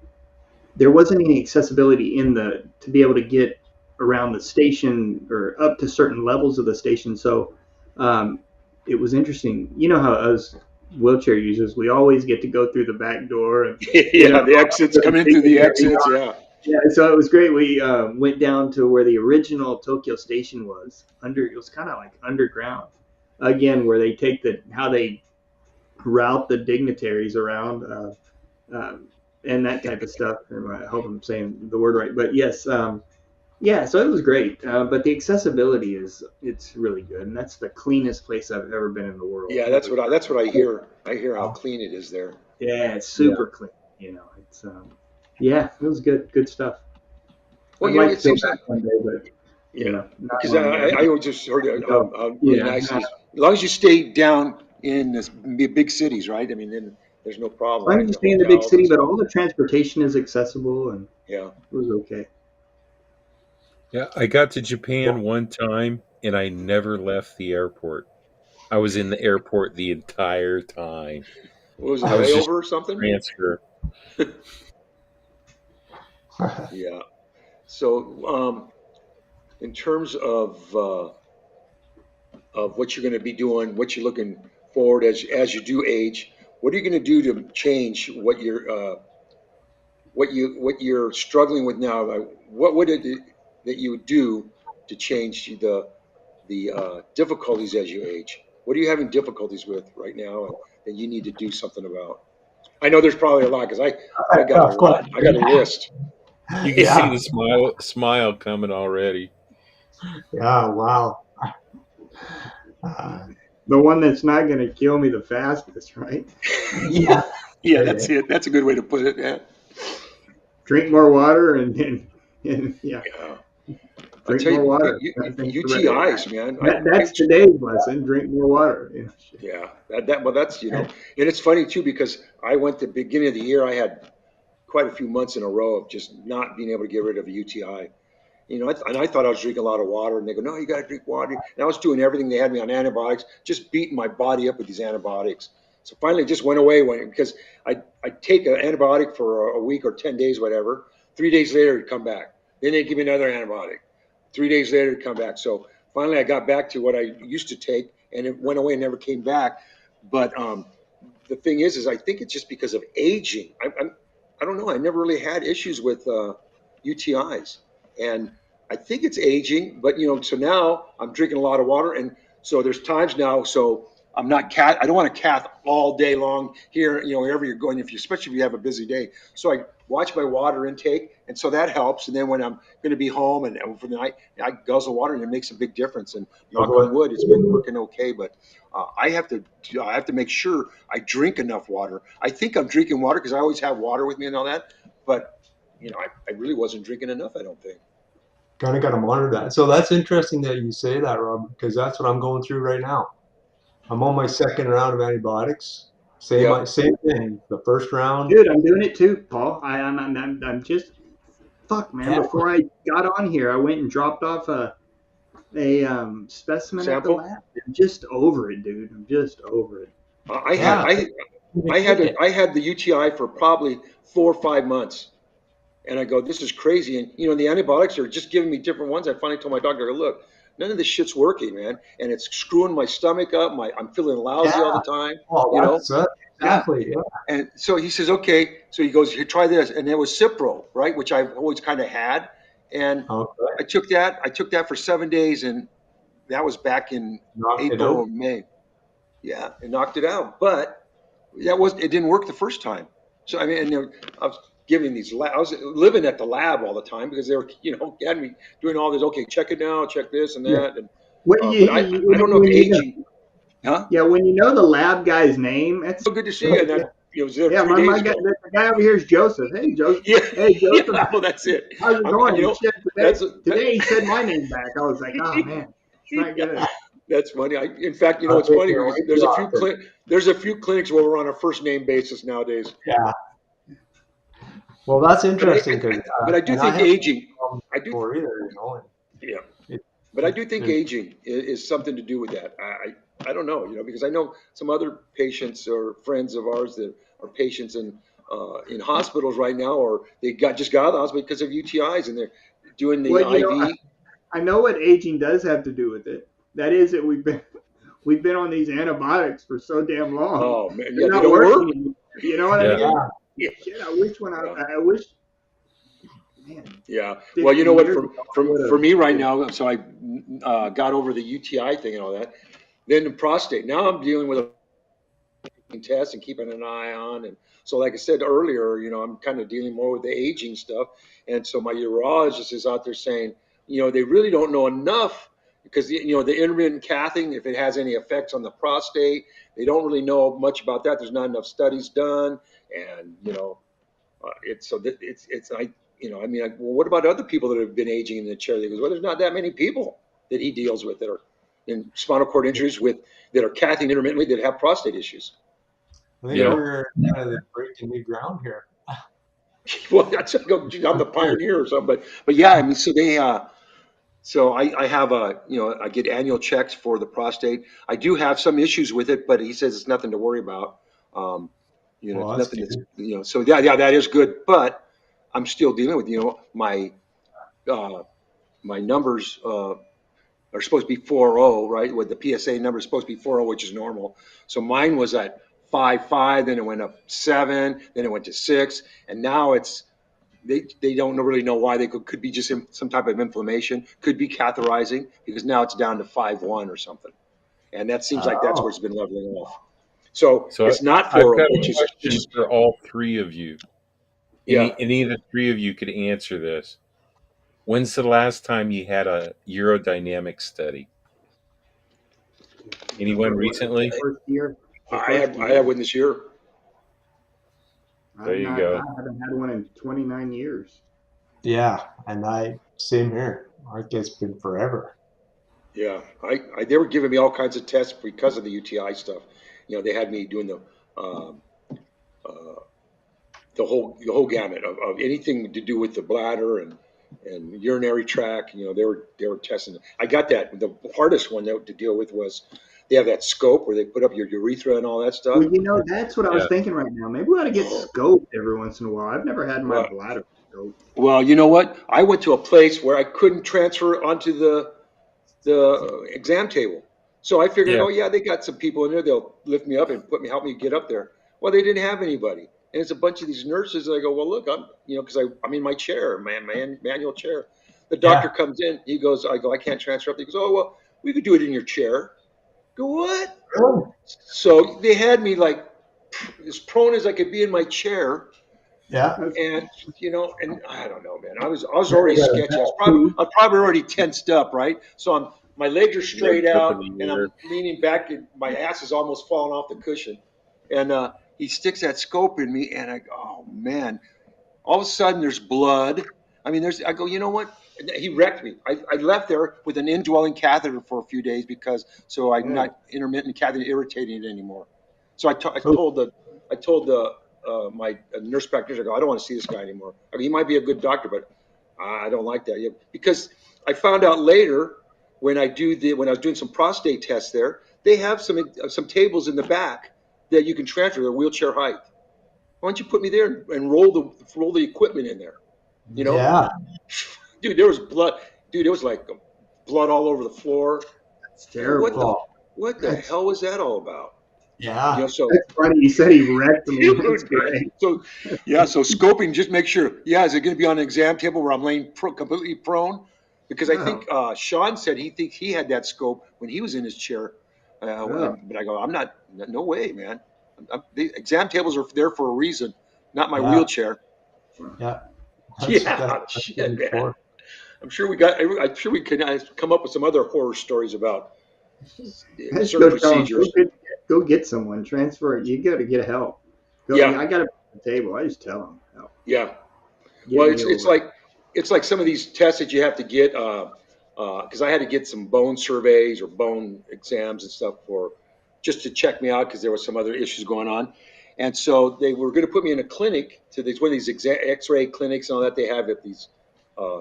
S3: there wasn't any accessibility to be able to get around the station or up to certain levels of the station. So um, it was interesting. You know how us wheelchair users, we always get to go through the back door, and you know
S1: Yeah, the exits coming in through the exits. Yeah,
S3: yeah, so it was great. We went down to where the original Tokyo Station was. It was kind of like underground, again, where they take how they route the dignitaries around, and that type of stuff. And I hope I'm saying the word right, but yes, yeah. So it was great, but the accessibility it's really good, and that's the cleanest place I've ever been in the world.
S1: yeah.
S3: It was,
S1: That's what I hear. I hear how clean it is there.
S3: yeah, it's
S4: yeah,
S3: super clean. It's yeah, it was good stuff.
S1: Well,
S3: I'd like
S1: it
S3: to go
S1: seems like
S3: back one day, but
S1: yeah,
S3: not
S1: because
S3: money.
S1: I always just heard
S3: So,
S1: really
S3: yeah,
S1: nice is as long as you stay down in this big cities, right? I mean, then there's no
S3: as
S1: problem,
S3: long as
S1: right?
S3: you
S1: The
S3: stay in the big
S1: hotels and
S3: city, but
S1: stuff.
S3: all the transportation is accessible, and
S1: Yeah.
S3: it was okay.
S2: Yeah, I got to Japan one time and I never left the airport. I was in the airport the entire time.
S1: What was it, a
S2: I was just
S1: layover or something?
S2: transfer.
S1: Yeah. So, in terms of what you're going to be doing, what you're looking forward as you do age, what are you going to do to change what you're struggling with now? What would it that you would do to change the difficulties as you age? What are you having difficulties with right now, and that you need to do something about? I know there's probably a lot because I got a
S4: tough
S1: lot. I got
S4: question.
S1: a list.
S2: You can see
S4: Yeah,
S2: the smile coming already.
S4: yeah, wow.
S3: Yeah.
S4: Uh,
S3: The one that's not going to kill me the fastest, right?
S4: yeah,
S1: Yeah,
S4: yeah,
S1: that's it. That's a good way to put it. Yeah.
S3: Drink more water, and yeah,
S1: Yeah. I'll
S3: drink
S1: tell
S3: more
S1: you,
S3: water. I think
S1: UTIs, man.
S3: that's today's lesson. Drink more water.
S1: Yeah, well, that's and it's funny too because I went the beginning of the year. I had quite a few months in a row of just not being able to get rid of a UTI. And I thought I was drinking a lot of water, and they go, "No, you got to drink water." And I was doing everything. They had me on antibiotics, just beating my body up with these antibiotics. So finally, it just went away because I take an antibiotic for a week or 10 days, whatever. 3 days later, it'd come back. Then they give me another antibiotic. 3 days later, it come back. So finally, I got back to what I used to take, and it went away and never came back. But the thing is I think it's just because of aging. I don't know. I never really had issues with UTIs, and I think it's aging. But so now I'm drinking a lot of water, and so there's times now. So I'm not I don't want to cath all day long here. Wherever you're going, especially if you have a busy day. So I watch my water intake, and so that helps. And then when I'm going to be home and for the night, I guzzle water, and it makes a big difference. And knock on wood, it's been working okay. But I have to make sure I drink enough water. I think I'm drinking water because I always have water with me and all that. But I really wasn't drinking enough. I don't think.
S4: Kind of got to monitor that. So that's interesting that you say that, Rob, because that's what I'm going through right now. I'm on my second round of antibiotics.
S1: Yeah.
S4: Same thing. The first round.
S3: Dude, I'm doing it too, Paul. I'm just fuck, man.
S4: Yeah.
S3: Before I got on here, I went and dropped off a specimen at the
S1: Sample?
S3: lab. I'm just over it, dude. I'm just over it.
S1: I had I had the UTI for probably 4 or 5 months, and I go, this is crazy. And the antibiotics are just giving me different ones. I finally told my doctor, look, none of this shit's working, man, and it's screwing my stomach up. I'm feeling lousy all the time.
S4: Oh, that's exactly.
S1: Yeah. And so he says, okay. So he goes, here, try this, and it was Cipro, right, which I've always kind of had, and
S4: Okay.
S1: I took that for 7 days, and that was back in April or May. Yeah, it knocked it out, but it didn't work the first time. So I mean, I was giving these. I was living at the lab all the time because they were, had me doing all this. Okay, check it now, check this and that, and
S3: What
S1: but I don't know if aging, huh?
S3: Yeah, when you know the lab guy's name, it's
S1: So good to see you. And it was there
S3: yeah.
S1: 3 days
S3: Guy,
S1: ago.
S3: the guy over here is Joseph. Hey, Joseph.
S1: Yeah,
S3: Hey, Joseph.
S1: yeah, well, that's it.
S3: How's it going? Today he
S1: That,
S3: said my name back. I was like, oh man, it's not good.
S1: that's funny. In fact, it's funny. There's a few clinics where we're on a first name basis nowadays.
S4: Yeah. Well, that's interesting because.
S1: But I do think aging. I do.
S4: Either,
S1: Yeah. But I do think aging is something to do with that. I don't know, because I know some other patients or friends of ours that are patients in hospitals right now, or they just got out of the hospital because of UTIs, and they're doing the IV.
S3: I know what aging does have to do with it. That is that we've been on these antibiotics for so damn long.
S1: Oh man,
S3: they're not working. You know what I mean? Yeah. Shit, I wish. Man.
S1: Yeah. Well, you know what? For me right now, so I got over the UTI thing and all that. Then the prostate. Now I'm dealing with a test and keeping an eye on. And so, like I said earlier, I'm kind of dealing more with the aging stuff. And so my urologist is out there saying, they really don't know enough because, the intermittent cathing, if it has any effects on the prostate, they don't really know much about that. There's not enough studies done. And, I mean, well, what about other people that have been aging in the chair? He goes, well, there's not that many people that he deals with that are in spinal cord injuries that are cathing intermittently that have prostate issues.
S4: I think we're kind of breaking new ground here.
S1: Well, I'm the pioneer or something, but yeah, I mean, so they, so I have I get annual checks for the prostate. I do have some issues with it, but he says it's nothing to worry about. It's nothing that's, so yeah, that is good, but I'm still dealing with, my numbers are supposed to be 4.0, right? With the PSA number is supposed to be 4.0, which is normal. So mine was at 5.5, then it went up 7, then it went to 6, and now they don't really know why. They could be just some type of inflammation, could be catheterizing, because now it's down to 5.1 or something, and that seems like that's where it's been leveling off. So it's not 4.0, which is
S2: just for all three of you. Any of the three of you could answer this. When's the last time you had a urodynamic study? Anyone recently?
S3: First year.
S1: I had one this year.
S2: There you go.
S3: I haven't had one in 29 years.
S4: Yeah, and same here. I guess it's been forever.
S1: Yeah, they were giving me all kinds of tests because of the UTI stuff. They had me doing the whole gamut of anything to do with the bladder and urinary tract. They were testing it. I got that. The hardest one to deal with was they have that scope where they put up your urethra and all that stuff.
S3: Well, that's what I was thinking right now. Maybe we ought to get scoped every once in a while. I've never had my bladder scoped.
S1: Well, you know what? I went to a place where I couldn't transfer onto the exam table. So I figured,
S2: Yeah.
S1: oh yeah, they got some people in there. They'll lift me up and help me get up there. Well, they didn't have anybody, and it's a bunch of these nurses. And I go, well, look, because I'm in my chair, manual chair. The doctor
S4: Yeah.
S1: comes in. He goes, I go, I can't transfer up. He goes, oh well, we could do it in your chair. I go, what?
S4: Really?
S1: So they had me like as prone as I could be in my chair,
S4: Yeah.
S1: and and I don't know, man. I was
S4: Yeah,
S1: already
S4: they got a
S1: sketchy.
S4: vet too.
S1: I was probably already tensed up, right? So my legs are straight
S2: Legs up in
S1: out,
S2: the
S1: and
S2: air.
S1: I'm leaning back, and my ass is almost falling off the cushion. And he sticks that scope in me, and I go, oh man! All of a sudden, there's blood. I mean, I go, you know what? He wrecked me. I left there with an indwelling catheter for a few days so I'm
S3: Yeah.
S1: not intermittent catheter irritating it anymore. So I
S4: Oh,
S1: told the my nurse practitioner, I go, I don't want to see this guy anymore. I mean, he might be a good doctor, but I don't like that. Because I found out later when when I was doing some prostate tests there, they have some tables in the back that you can transfer their wheelchair height. Why don't you put me there and roll the equipment in there? You know,
S4: yeah.
S1: dude, there was blood. Dude, there was like blood all over the floor.
S3: That's
S1: I go,
S3: terrible.
S4: Oh,
S1: what the
S3: That's
S1: hell was that all about?
S4: yeah.
S1: So
S3: that's funny. You said he wrecked me. That's
S1: dude, man.
S3: great.
S1: So yeah, so scoping, just make sure. Yeah, is it going to be on an exam table where I'm laying completely prone? Because I think
S3: Oh,
S1: Shawn said he thinks he had that scope when he was in his chair.
S3: oh,
S1: But I go, I'm not. No way, man. The exam tables are there for a reason, not my
S4: Yeah.
S1: wheelchair.
S4: Yeah. That's
S1: Yeah,
S4: what it
S1: shit,
S4: is
S1: man.
S4: for.
S1: I'm sure we can come up with some other horror stories about
S3: I just
S1: certain
S3: go tell him
S1: procedures.
S3: go get someone. Transfer it. You got to get help. Go.
S1: Yeah,
S3: I got to the table. I just tell him help.
S1: yeah.
S3: Get
S1: Well,
S3: me over.
S1: it's like some of these tests that you have to get because I had to get some bone surveys or bone exams and stuff for just to check me out because there was some other issues going on, and so they were going to put me in a clinic to these one of these X-ray clinics and all that they have at these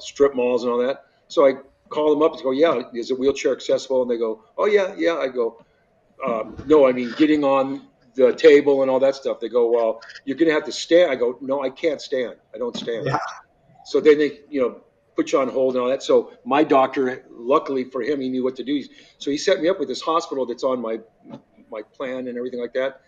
S1: strip malls and all that. So I call them up and go, yeah, is it wheelchair accessible? And they go, oh yeah, yeah. I go, no, I mean getting on the table and all that stuff. They go, well, you're going to have to stand. I go, no, I can't stand. I don't stand.
S4: Yeah.
S1: So then they, put you on hold and all that. So my doctor, luckily for him, he knew what to do. So he set me up with this hospital that's on my plan and everything like that.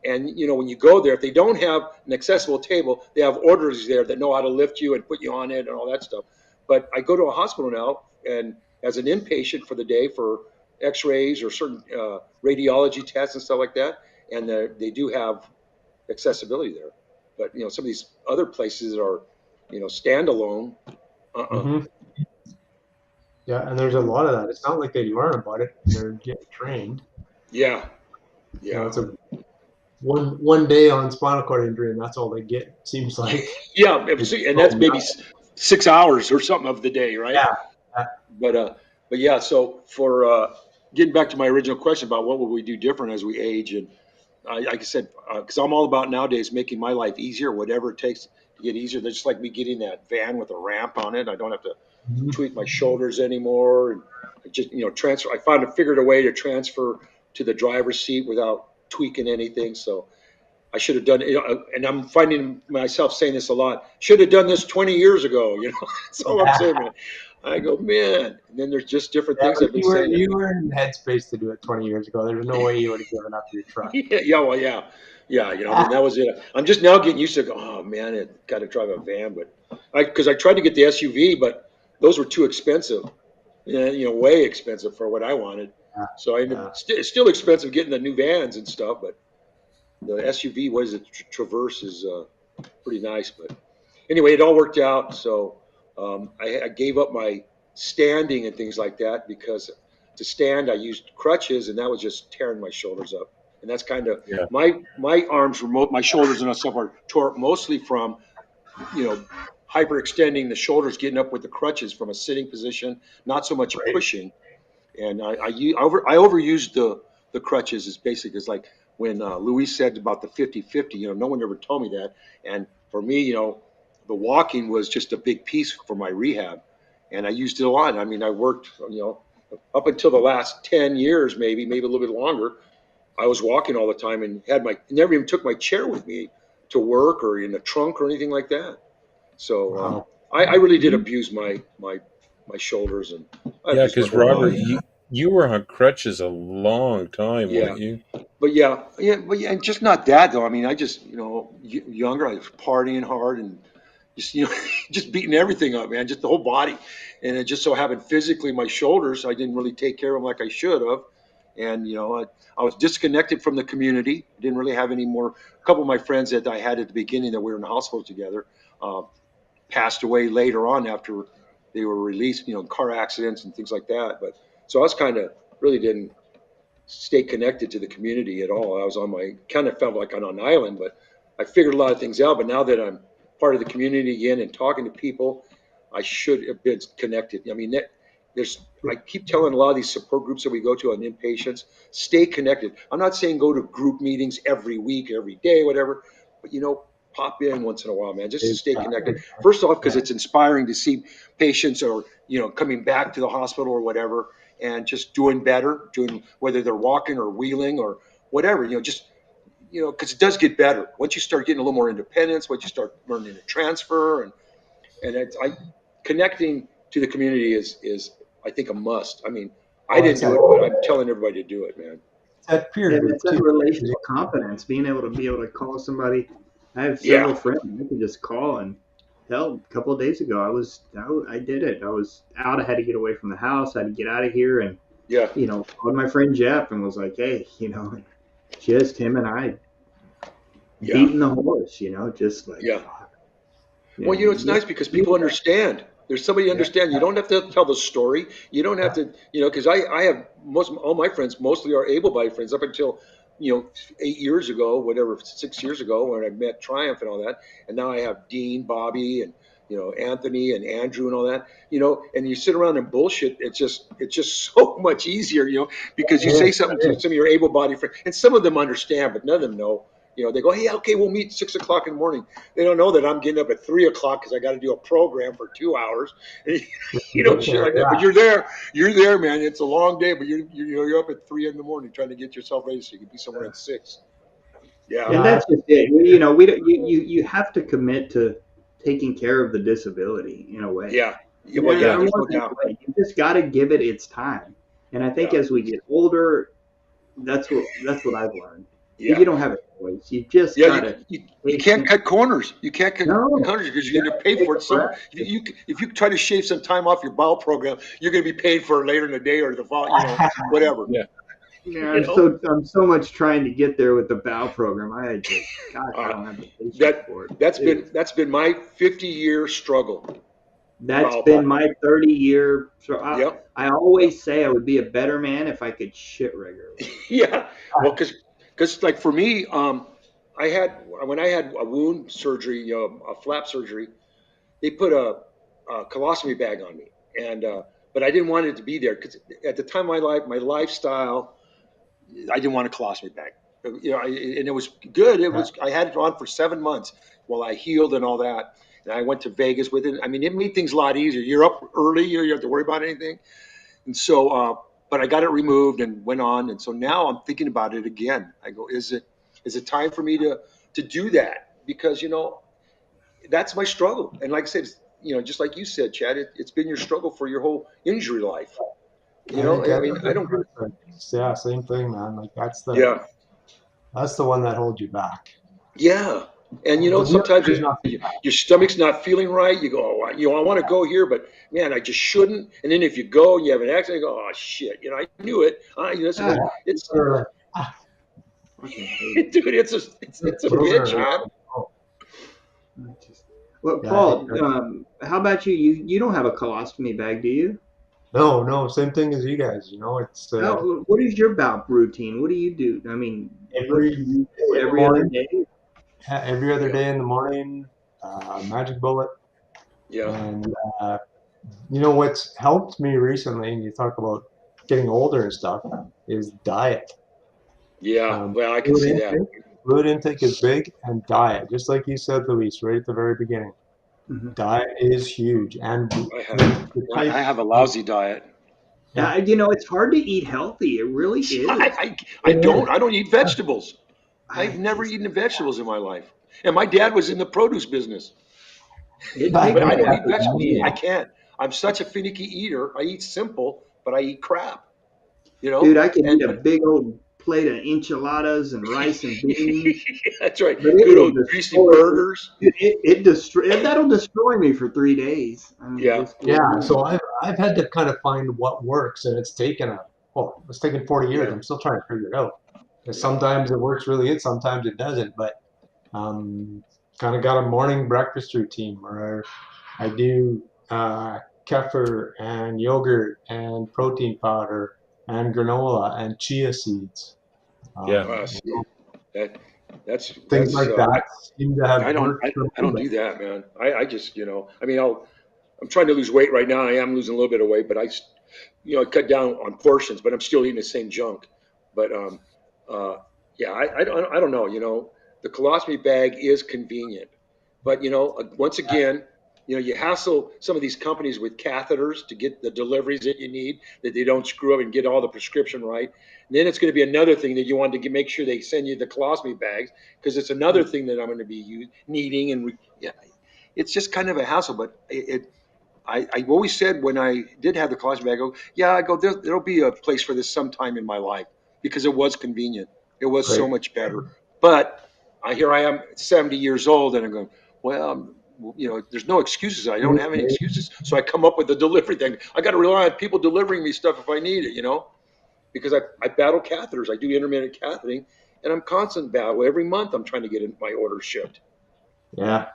S1: And when you go there, if they don't have an accessible table, they have orders there that know how to lift you and put you on it and all that stuff. But I go to a hospital now and as an inpatient for the day for X-rays or certain radiology tests and stuff like that, and they do have accessibility there. But some of these other places are standalone. Uh-uh.
S4: Hmm. Yeah. And there's a lot of that. It's not like they learn about it. They're getting trained.
S1: Yeah,
S4: It's
S1: yeah,
S4: a one day on spinal cord injury, and that's all they get. Seems like.
S1: yeah.
S4: It's
S1: And
S4: so
S1: that's maybe
S4: nuts.
S1: 6 hours or something of the day, right?
S4: Yeah. Yeah.
S1: But yeah. So for getting back to my original question about what would we do different as we age, and like I said, because I'm all about nowadays making my life easier, whatever it takes to get easier. That's just like me getting that van with a ramp on it. I don't have to
S4: Mhm.
S1: tweak my shoulders anymore, and I just transfer. Figured a way to transfer to the driver's seat without tweaking anything. So I should have done it, and I'm finding myself saying this a lot. Should have done this 20 years ago. That's all I'm
S4: Yeah.
S1: saying, man. I go, man. And then there's just different
S4: Yeah,
S1: things
S4: but
S1: I've been saying.
S4: you were in headspace to do it 20 years ago. There's no way you would have given up your truck.
S1: Yeah, yeah, well, yeah, yeah. I mean, that was it. I'm just now getting used to. Oh man, I got to drive a van, but because I tried to get the SUV, but those were too expensive. Yeah, way expensive for what I wanted.
S4: Yeah,
S1: So I ended
S4: yeah,
S1: it's still expensive getting the new vans and stuff, but the SUV, what is it, Traverse is pretty nice. But anyway, it all worked out. So I gave up my standing and things like that because to stand, I used crutches, and that was just tearing my shoulders up. And that's kind of
S2: Yeah.
S1: my arms were my shoulders and stuff are tore up mostly from you know hyperextending the shoulders, getting up with the crutches from a sitting position, not so much
S4: right.
S1: pushing. And I overused the crutches is basically is like when Luis said about the 50-50, no one ever told me that. And for me, the walking was just a big piece for my rehab. And I used it a lot. I mean, I worked, up until the last 10 years, maybe a little bit longer. I was walking all the time and never even took my chair with me to work or in the trunk or anything like that. So
S4: Wow.
S1: I really did abuse my shoulders, and I
S2: Yeah,
S1: abused my
S2: because
S1: whole
S2: Robert,
S1: body.
S2: you were on crutches a long time,
S1: Yeah.
S2: weren't you?
S1: But yeah, and just not that though. I mean, I just, younger, I was partying hard and just, just beating everything up, man, just the whole body. And it just so happened physically, my shoulders, I didn't really take care of them like I should have. And, I was disconnected from the community. I didn't really have any more. A couple of my friends that I had at the beginning that we were in the hospital together uh, passed away later on after they were released, in car accidents and things like that. But so I was kind of really didn't stay connected to the community at all. I was on my kind of felt like on an island, but I figured a lot of things out. But now that I'm part of the community again and talking to people, I should have been connected. I mean, there's I keep telling a lot of these support groups that we go to on inpatients, stay connected. I'm not saying go to group meetings every week, every day, whatever, but pop in once in a while, man, just to stay connected.
S4: Exactly.
S1: First off, because
S4: Yeah.
S1: it's inspiring to see patients or coming back to the hospital or whatever and just doing better, doing whether they're walking or wheeling or whatever, just because it does get better once you start getting a little more independence, once you start learning to transfer, and I connecting to the community is I think a must. I mean, I
S4: Well,
S1: didn't do it, but I'm telling everybody to do it, man.
S4: it's that peer
S3: And
S4: group
S3: it's that
S4: too.
S3: relational competence, being able to call somebody. I have several
S1: Yeah,
S3: friends I can just call, and hell, a couple of days ago, I did it. I was out. I had to get away from the house. I had to get out of here, and
S1: yeah,
S3: called my friend Jeff and was like, hey, just him and I
S1: yeah,
S3: beating the horse, just like
S1: yeah.
S3: fuck.
S1: Well,
S3: And
S1: it's nice because people understand. There's somebody
S4: Yeah.
S1: understand. You don't have to tell the story. You don't have to, because I have all my friends mostly are able-bodied friends up until, 8 years ago, whatever, 6 years ago when I met Triumph and all that. And now I have Dean, Bobby, and, Anthony and Andrew and all that, and you sit around and bullshit. It's just so much easier, because you
S4: It
S1: say
S4: is.
S1: something
S4: It
S1: to
S4: is.
S1: some of your able-bodied friends and some of them understand, but none of them know. They go, hey, okay, we'll meet 6 o'clock in the morning. They don't know that I'm getting up at 3 o'clock because I got to do a program for 2 hours, and,
S4: Get
S1: shit
S4: there.
S1: like that. But
S4: Yeah.
S1: you're there, man. It's a long day, but you're up at 3 in the morning trying to get yourself ready so you can be somewhere at 6. Yeah,
S3: and
S4: Yeah.
S3: that's just it. We don't. You have to commit to taking care of the disability in a way.
S1: yeah, yeah. Well,
S3: And
S1: yeah.
S3: I
S1: There's no
S3: want to
S1: doubt.
S3: way. You just got to give it its time. And I think
S1: Yeah,
S3: as we get older, that's what I've learned.
S1: yeah,
S3: You don't have a choice. You just
S1: yeah.
S3: got
S1: You,
S3: to
S1: you can't
S3: patient.
S1: cut corners. You can't cut
S3: No,
S1: corners because
S3: you
S1: you're
S3: got
S1: going to
S3: to
S1: pay
S3: take
S1: for
S3: a
S1: it.
S3: breath.
S1: If you try to shave some time off your bowel program, you're going to be paid for it later in the day or the fall. Whatever.
S2: Yeah.
S3: Yeah,
S1: You know.
S3: I'm so much trying to get there with the bow program. I just God, I
S1: Uh,
S3: don't have the patience
S1: that
S3: for it.
S1: that's
S3: It
S1: been
S3: is.
S1: that's been my 50-year struggle.
S3: That's
S1: Bowel
S3: been
S1: problem.
S3: my 30-year. So
S1: Yep.
S3: I always say I would be a better man if I could shit regularly.
S1: Yeah. Well, because like for me, I had when I had a wound surgery, a flap surgery, they put a colostomy bag on me, and but I didn't want it to be there because at the time of my lifestyle, I didn't want a colostomy bag. And it was good. It
S4: Yeah.
S1: was I had it on for 7 months while I healed and all that. And I went to Vegas with it. I mean, it made things a lot easier. You're up early. You don't have to worry about anything. And so, but I got it removed and went on. And so now I'm thinking about it again. I go, is it time for me to do that? Because that's my struggle. And like I said, just like you said, Chad, it's been your struggle for your whole injury life.
S4: I think
S1: I mean, I
S4: every
S1: don't.
S4: person, yeah, same thing, man. Like
S1: Yeah,
S4: that's the one that holds you back.
S1: yeah. And
S4: The
S1: sometimes
S4: wheelchair is not too bad.
S1: your stomach's not feeling right. You go, oh, I want to go here, but man, I just shouldn't. And then if you go and you have an accident, you go, oh shit, I knew it.
S3: Ah,
S1: It's
S4: Or like, ah,
S3: fucking hate it.
S1: dude, it's a
S4: moving
S1: bitch, man.
S4: around. Oh,
S3: I just, well,
S4: yeah, I think
S3: Paul, how about you? You don't have a colostomy bag, do you?
S4: no, same thing as you guys. It's
S3: What is your bout routine? What do you do? I mean, what
S4: every
S3: do you do
S4: in the
S3: every other
S4: morning,
S3: day?
S4: every other
S1: Yeah,
S4: day in the morning, magic bullet.
S1: yeah,
S4: And what's helped me recently, and you talk about getting older and stuff, is diet.
S1: yeah.
S4: Um,
S1: Well, I can
S4: fluid
S1: see that.
S4: intake, fluid intake is big, and diet, just like you said, Luis, right at the very beginning.
S3: Mhm.
S4: Diet is huge, and
S1: I have,
S4: the
S1: I
S4: type,
S1: have a lousy diet.
S4: yeah,
S3: It's hard to eat healthy. It really is.
S1: I
S4: it is.
S1: don't eat vegetables. I've
S3: I
S1: never
S3: just,
S1: eaten vegetables in my life. And my dad was in the produce business.
S3: It
S4: I
S3: takes
S1: But I
S3: me
S1: don't
S3: a
S1: eat vegetables.
S3: while.
S1: I can't. I'm such a finicky eater. I eat simple, but I eat crap.
S3: Dude, I can eat
S1: And
S3: a big old plate of enchiladas and rice and beans,
S1: that's right.
S3: but it
S1: Good
S3: will
S1: old greasy
S3: destroy
S1: burgers.
S3: that'll destroy me for 3 days. I mean,
S1: Yeah,
S3: just believe
S4: Yeah,
S3: me.
S4: so I've had to kind of find what works, and it's taken 40 years.
S1: yeah,
S4: I'm still trying to figure it out. 'Cause
S1: yeah.
S4: sometimes it works really good, sometimes it doesn't. But um, kind of got a morning breakfast routine where I do kefir and yogurt and protein powder and granola and chia seeds.
S2: Yeah.
S1: See, that
S4: Things
S1: that's
S4: like that seem to have worked for
S1: I
S4: me.
S1: don't do that, man. I just I mean I'm trying to lose weight right now. I am losing a little bit of weight, but I cut down on portions, but I'm still eating the same junk. But uh, yeah, I don't know. The colostomy bag is convenient, but once again, you hassle some of these companies with catheters to get the deliveries that you need, that they don't screw up and get all the prescription right. And then it's going to be another thing that you want to make sure they send you the colostomy bags, because it's another thing that I'm going to be needing. And yeah, it's just kind of a hassle. But I always said when I did have the colostomy bag, I go, yeah, there'll be a place for this sometime in my life, because it was convenient. It was so
S4: Great.
S1: much better. But here I am, 70 years old, and I'm going, well, there's no excuses. I don't have any excuses. So I come up with the delivery thing. I got to rely on people delivering me stuff if I need it, because I battle catheters. I do intermittent catheting, and I'm constant battle. Every month I'm trying to get my orders shipped.
S4: Yeah.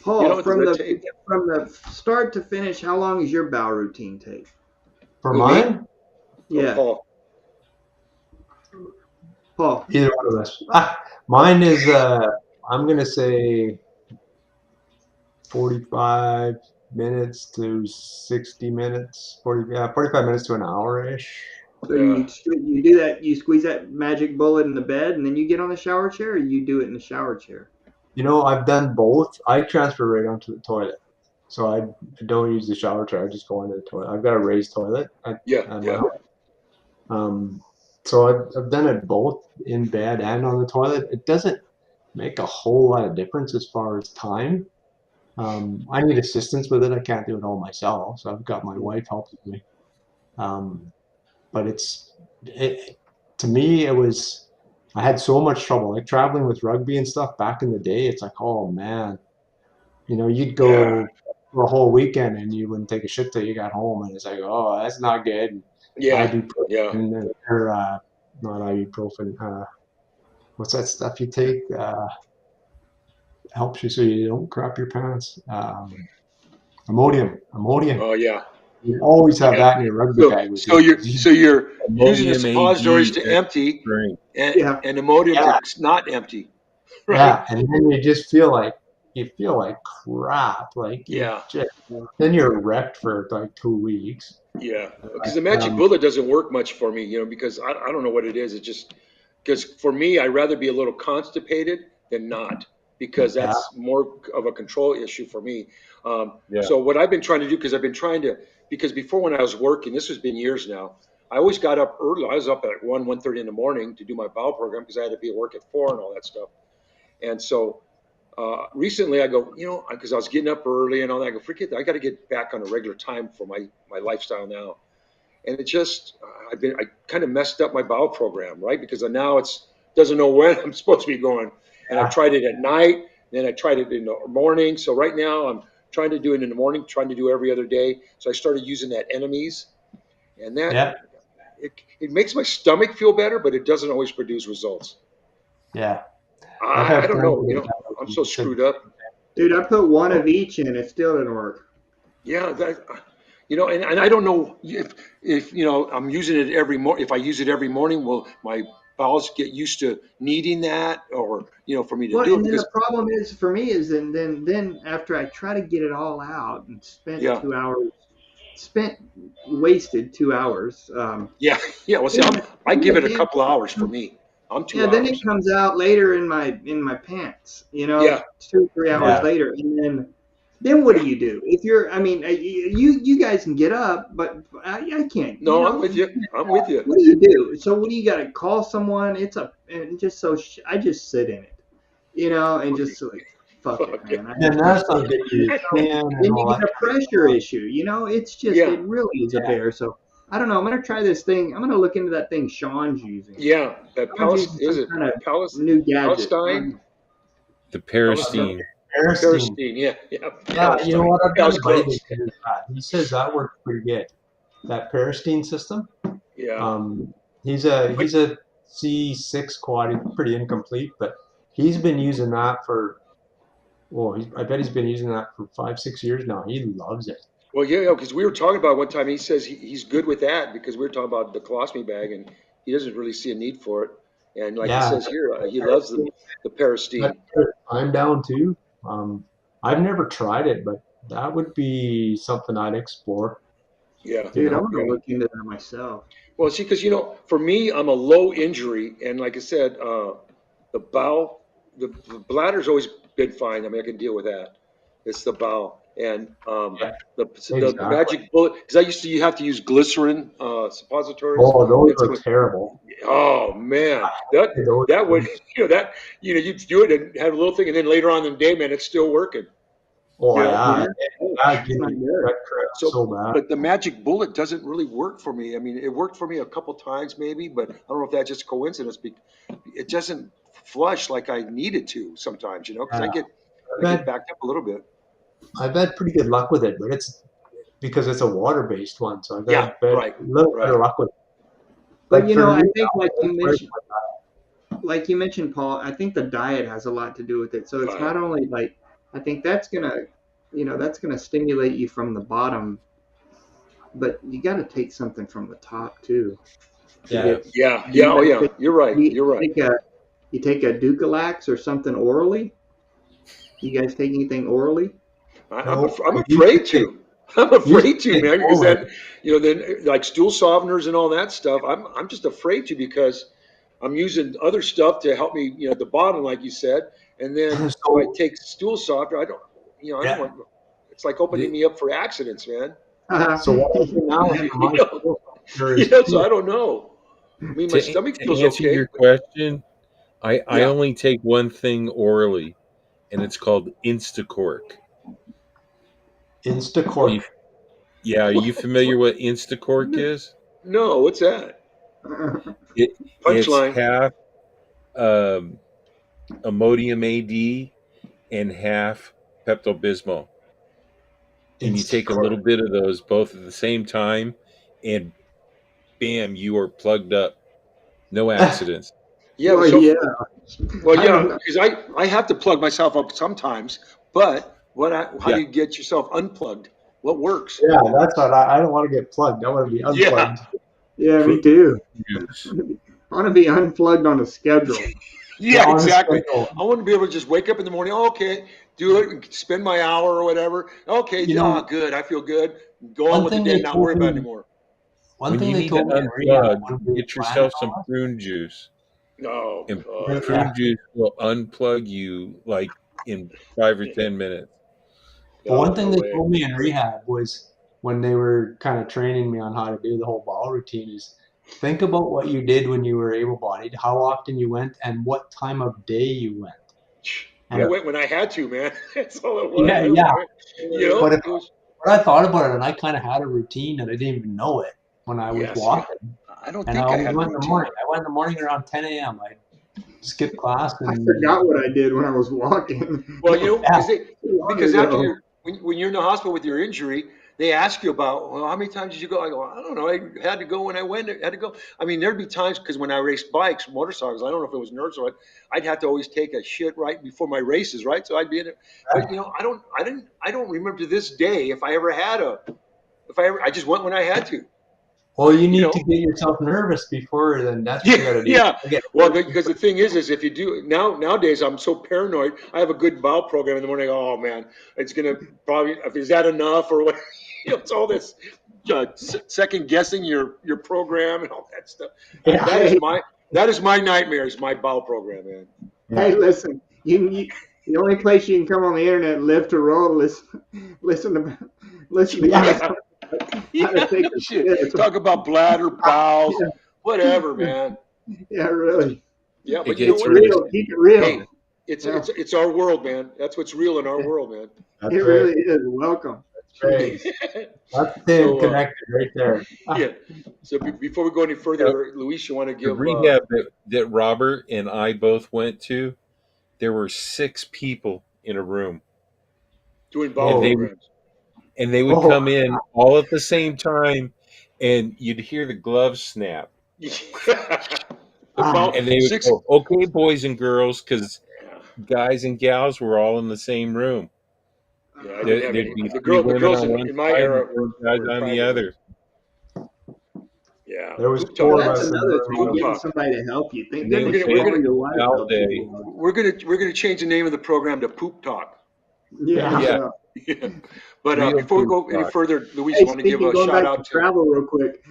S3: Paul,
S1: The red tape.
S3: from the start to finish, how long does your bowel routine take?
S4: For
S1: Who, me
S4: mine,
S1: or
S3: Yeah,
S1: Paul?
S3: Paul.
S4: either one of us. Mine is I'm gonna say 45 minutes to 60 minutes, 45 minutes to an hour ish.
S3: So
S1: Yeah.
S3: you do that, you squeeze that magic bullet in the bed, and then you get on the shower chair, or you do it in the shower chair?
S4: I've done both. I transfer right onto the toilet. So I don't use the shower chair. I just go into the toilet. I've got a raised toilet
S1: Yeah,
S4: at my
S1: yeah,
S4: house. So I've done it both in bed and on the toilet. It doesn't make a whole lot of difference as far as time. I need assistance with it. I can't do it all myself. So I've got my wife helping me. Um, but to me, I had so much trouble. Like traveling with rugby and stuff back in the day, it's like, oh man, you'd
S1: yeah,
S4: go for a whole weekend and you wouldn't take a shit till you got home, and it's like, oh, that's not good. And
S1: yeah, yeah.
S4: ibuprofen or not ibuprofen. What's that stuff you take? Helps you so you don't crap your pants. Imodium.
S1: Oh, yeah,
S4: You always have
S1: yeah.
S4: that in your rugby
S1: So,
S4: bag with
S1: so
S4: you.
S1: you're so you're using the
S2: Ammonium
S1: suppositories
S2: AD
S1: to
S2: and
S1: empty,
S2: strength.
S3: Yeah.
S1: and Imodium
S4: Yeah,
S1: to not empty, right?
S4: yeah, and then you feel like crap. Like
S1: Yeah,
S4: then you're wrecked for like 2 weeks.
S1: yeah. Because the magic
S4: Um,
S1: bullet doesn't work much for me, because I don't know what it is. It's just because for me, I'd rather be a little constipated than not, because
S4: yeah,
S1: that's more of a control issue for me.
S2: Yeah.
S1: So what I've been trying to do, because I've been trying to, because before when I was working, this has been years now, I always got up early. I was up at 1:30 in the morning to do my bowel program, because I had to be at work at 4 and all that stuff. And so recently I go, because I was getting up early and all that, I go, forget that. I got to get back on a regular time for my lifestyle now. And it just, I kind of messed up my bowel program, right? Because now it's doesn't know when I'm supposed to be going. And I
S4: yeah,
S1: tried it at night, then I tried it in the morning. So right now I'm trying to do it in the morning, trying to do every other day. So I started using that enemies, and
S4: yeah,
S1: it makes my stomach feel better, but it doesn't always produce results.
S4: yeah. I've
S1: I
S4: had
S1: don't
S4: friends
S1: know,
S4: that have
S1: I'm so
S4: said
S1: screwed up.
S3: Dude, I put one
S4: oh,
S3: of each in. It still didn't work.
S1: Yeah, and I don't know if I'm using it every morning. If I use it every morning, will my bowels get used to needing that, or for me to
S3: Well,
S1: do it?
S3: and then
S1: Because
S3: the problem is for me is then after I try to get it all out and
S1: yeah,
S3: spent wasted 2 hours.
S1: yeah, yeah. Well, see,
S3: Then,
S1: I
S3: then
S1: give
S3: the
S1: it a
S3: damn
S1: couple
S3: thing
S1: hours for
S3: comes,
S1: me. I'm
S3: yeah,
S1: two
S3: then it
S1: hours.
S3: comes out later in my pants.
S1: Yeah,
S3: 2 3 hours
S4: yeah,
S3: later, and then what
S1: yeah.
S3: do you do? If you're, I mean, you guys can get up, but I can't.
S1: No, I'm with you. I'm with you.
S3: What do you do? So what do you got to call someone? And just I just sit in it, and just like fuck it, man.
S4: And that's not good for your skin and
S3: Then you
S4: all
S3: get
S4: that.
S3: a pressure issue. It's just,
S1: Yeah.
S3: it really is a
S4: Yeah.
S3: bear. So I don't know. I'm gonna try this thing. I'm gonna look into that thing Shawn's using.
S1: Yeah, that
S3: Shawn's using
S1: is
S3: some
S1: it
S3: kind of
S1: Palestine?
S3: new gadget.
S1: Palestine?
S2: The Parastine.
S4: Parastine.
S1: Yeah.
S4: Yeah,
S1: Palestine.
S4: you know what? I've
S1: That
S4: got
S1: was
S4: a buddy
S1: close.
S4: that uses that. He says that works pretty good. That Parastine system.
S1: Yeah.
S4: He's a C6 quad. He's pretty incomplete, but he's been using that for. Well, I bet he's been using that for 5-6 years now. He loves it.
S1: Well, yeah, because we were talking about one time. He says he's good with that because we were talking about the colostomy bag, and he doesn't really see a need for it. And like he
S4: Yeah,
S1: says here, he loves the Parastine.
S4: I'm down too. I've never tried it, but that would be something I'd explore.
S1: Yeah.
S3: Dude, I'm
S1: Yeah.
S3: gonna look into that myself.
S1: Well, see, because for me, I'm a low injury, and like I said, the bowel, the bladder's always been fine. I mean, I can deal with that. It's the bowel, and
S4: Yeah,
S1: the
S4: exactly.
S1: magic bullet. Because you have to use glycerin suppositories.
S4: Oh, those
S1: It's
S4: are terrible.
S1: oh man, that would you do it and have a little thing, and then later on in the day, man, it's still working.
S4: Oh
S1: You know?
S4: yeah, that
S3: It's
S4: gives
S3: not
S4: me
S3: good.
S4: that crap so bad.
S1: But the magic bullet doesn't really work for me. I mean, it worked for me a couple times maybe, but I don't know if that's just coincidence. It doesn't flush like I need it to sometimes, because I
S4: Yeah.
S1: get backed up a little bit.
S4: I've had pretty good luck with it, but it's because it's a water-based one, so I've
S1: Yeah,
S4: had
S1: right,
S4: a little
S1: right.
S4: better luck with it.
S3: But
S4: Like for
S3: I
S4: me,
S3: think
S4: I
S3: like you mentioned, Paul, I think the diet has a lot to do with it. So it's
S1: Right.
S3: not only like, I think that's gonna stimulate you from the bottom, but you got to take something from the top too. To
S4: Yeah.
S3: get,
S1: Yeah,
S3: you
S1: yeah, oh
S3: guys
S1: yeah.
S3: take,
S1: You're right.
S3: you
S1: You're right.
S3: take a Ducalax or something orally. You guys take anything orally?
S1: I'm
S4: No,
S1: I'm
S4: I
S1: afraid
S4: used to
S1: to. I'm afraid to,
S4: take
S1: man, because
S4: Rollin.
S1: then like stool softeners and all that stuff. I'm just afraid to because I'm using other stuff to help me, at the bottom, like you said, and then if I
S4: So
S1: take stool softener, I don't
S4: yeah.
S1: want. It's like opening me up for accidents, man.
S4: So what I do now is for
S1: You
S4: my
S1: know,
S4: stool softener is
S1: so I don't know. I mean, my stomach feels
S2: To answer
S1: okay,
S2: your
S1: but
S2: question, I
S1: yeah.
S2: only take one thing orally, and it's called Instacork. Are you,
S4: Instacork.
S2: yeah, are you familiar what Instacork
S1: No,
S2: is?
S1: no, what's that?
S2: It's
S1: Punchline.
S2: half um, Imodium AD and half Pepto Bismol, and you take a
S4: Instacork.
S2: little bit of those both at the same time, and bam, you are plugged up. No accidents.
S1: Yeah,
S3: Well,
S1: so
S3: yeah.
S1: well,
S3: I don't
S1: yeah,
S3: know.
S1: because I have to plug myself up sometimes, but how do
S2: Yeah,
S1: you get yourself unplugged? What works?
S4: Yeah, that's what I don't want to get plugged. I want to be
S1: Yeah,
S4: unplugged.
S3: Yeah, me
S2: fruit
S3: too.
S2: juice.
S3: I want to be unplugged on a schedule.
S4: Yeah,
S1: yeah,
S4: on the
S1: exactly.
S4: schedule.
S1: I want to be able to just wake up in the morning. Oh, okay, do it, and spend my hour or whatever. Okay,
S4: You know,
S1: good. I feel good. Go on
S4: one
S1: with the
S4: thing
S1: day,
S4: they
S1: and not
S4: told
S1: worry about it
S4: me,
S1: anymore.
S4: one
S2: When
S4: thing
S2: you
S4: they
S2: need to
S4: told me in rehab
S2: unplug,
S4: when we were
S2: get
S4: planning
S2: yourself some
S4: all
S2: prune juice,
S1: Oh
S2: and
S1: God,
S4: this. Yeah,
S2: prune juice will unplug you like in 5 or 10 minutes.
S4: but
S1: oh
S4: one thing
S1: no
S4: they
S1: way.
S4: told me in rehab was when they were kind of training me on how to do the whole ball routine is think about what you did when you were able-bodied, how often you went, and what time of day you went.
S1: I
S2: Yeah,
S4: And
S1: went when I had to, man. That's all it was.
S4: yeah, yeah. But if
S1: It was.
S4: I thought about it, and I kind of had a routine, and I didn't even know it when I was
S1: Yeah, see,
S4: walking.
S1: I don't
S4: And I
S1: think I
S4: always
S1: had a
S4: went in the
S1: routine.
S4: morning. I went in the morning around 10 a.m. I'd skip class
S3: I
S4: and
S3: forgot what I did when I was walking.
S1: Well,
S4: yeah,
S3: Too long
S1: because after
S3: ago.
S1: when you're in the hospital with your injury, they ask you about, well, how many times did you go? I go, I don't know. I had to go when I went. I had to go. I mean, there'd be times because when I raced bikes, motorcycles, I don't know if it was nerves or what, I'd have to always take a shit right before my races, right? So I'd be in it. But I don't remember to this day if I ever had I just went when I had to.
S4: well, you
S1: You
S4: need to
S1: know,
S4: get yourself nervous before then. That's what you
S1: Yeah,
S4: got to do.
S1: yeah.
S4: I get
S1: Well,
S4: nervous.
S1: because the thing is if you do nowadays, I'm so paranoid. I have a good bowel program in the morning. Oh man, it's gonna probably is that enough or what? It's all this second guessing your program and all that stuff.
S4: Yeah,
S3: Hey,
S1: That is my nightmare. Is my bowel program, man.
S3: hey,
S4: yeah.
S3: listen. The only place you can come on the internet, live to roll, listen to listen to guys
S1: Yeah,
S3: how to
S1: yeah.
S3: take
S1: No
S3: a
S1: shit.
S3: shit.
S1: Talk about bladder, bowels,
S3: Yeah,
S1: whatever, man.
S3: yeah, really.
S1: Yeah,
S2: it
S1: but you know
S2: gets
S3: Keep it
S1: what?
S2: really
S3: real. Keep it real.
S1: Hey,
S3: Yeah,
S1: it's our world, man. That's what's real in our world, man.
S3: it
S4: That's right.
S3: really is. Welcome.
S4: Right.
S3: Jeez.
S4: That's staying
S1: So
S4: connected right there.
S1: yeah. So before we go any
S2: You know,
S1: further, Luis, you want to
S2: the
S1: give
S2: rehab that Robert and I both went to, there were 6 people in a room,
S1: doing bowel
S2: and
S4: Whoa.
S1: programs?
S2: they would
S4: Oh,
S2: come in all at the same time, and you'd hear the gloves snap,
S1: Yeah.
S3: Ah,
S1: About
S2: and they would
S1: six.
S2: go, "Okay, boys and girls," because
S1: Yeah.
S2: guys and gals were all in the same room.
S1: Yeah, I didn't have
S2: There'd
S1: any.
S2: be
S1: The
S2: 3 women
S1: girls
S2: on one
S1: in my
S2: side and
S1: era
S2: 3 guys
S1: were in
S2: on the
S1: private
S2: other.
S1: rooms. Yeah,
S4: there was
S1: poop
S3: well,
S4: four
S1: talk.
S4: of
S3: that's
S4: us in the
S3: another
S4: room.
S3: thing.
S1: Poop
S3: Getting
S1: talk.
S3: somebody to help you. Thank
S2: And they
S1: We're
S2: would
S3: goodness
S1: gonna
S3: your
S1: we're
S2: say,
S3: mom
S1: gonna
S3: and your wife
S2: "Bowel
S3: helps you.
S2: day."
S3: Lord.
S1: we're gonna change the name of the program to poop talk.
S3: Yeah,
S4: Yeah.
S2: Yeah,
S3: yeah.
S1: Yeah. But
S2: real
S1: before we
S2: poop
S1: go any
S2: talk.
S1: further, Luis,
S3: Hey,
S1: you want to give
S3: speaking,
S1: a
S3: going
S1: shout
S3: back to
S1: out to?
S3: travel real quick.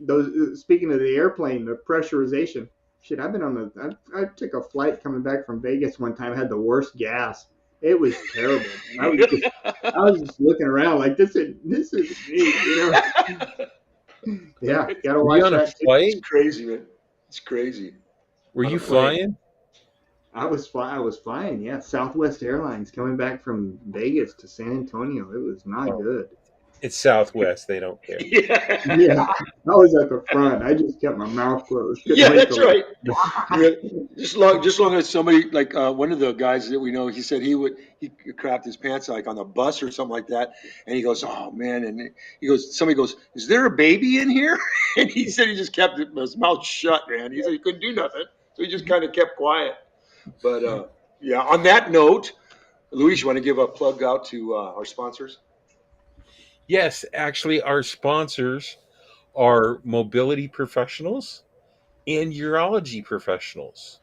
S3: Those speaking of the airplane, the pressurization. Shit, I've been on the. I took a flight coming back from Vegas one time. Had the worst gas. It was terrible, man. I was just looking around like this isn't me, you know. Yeah, got to
S2: Were you
S3: watch
S2: on a
S3: that too.
S1: It's
S2: flight?
S1: crazy, man. It's crazy
S2: Were
S1: on a
S2: you
S1: plane.
S2: flying?
S3: I was flying. Yeah, Southwest Airlines coming back from Vegas to San Antonio. It was not
S2: Oh,
S3: good.
S2: it's Southwest. They don't care.
S3: Yeah,
S1: Yeah.
S3: I was at the front. I just kept my mouth closed. Couldn't
S1: Yeah,
S3: wait
S1: that's
S3: to.
S1: right. Yeah. Just long as somebody like one of the guys that we know, he said he crapped his pants like on the bus or something like that, and he goes, "Oh man!" And he goes, somebody goes, "Is there a baby in here?" And he said he just kept his mouth shut, man. He said he couldn't do nothing, so he just kind of kept quiet. But yeah, on that note, Luis, you want to give a plug out to our sponsors?
S2: Yes, actually, our sponsors are mobility professionals and urology professionals.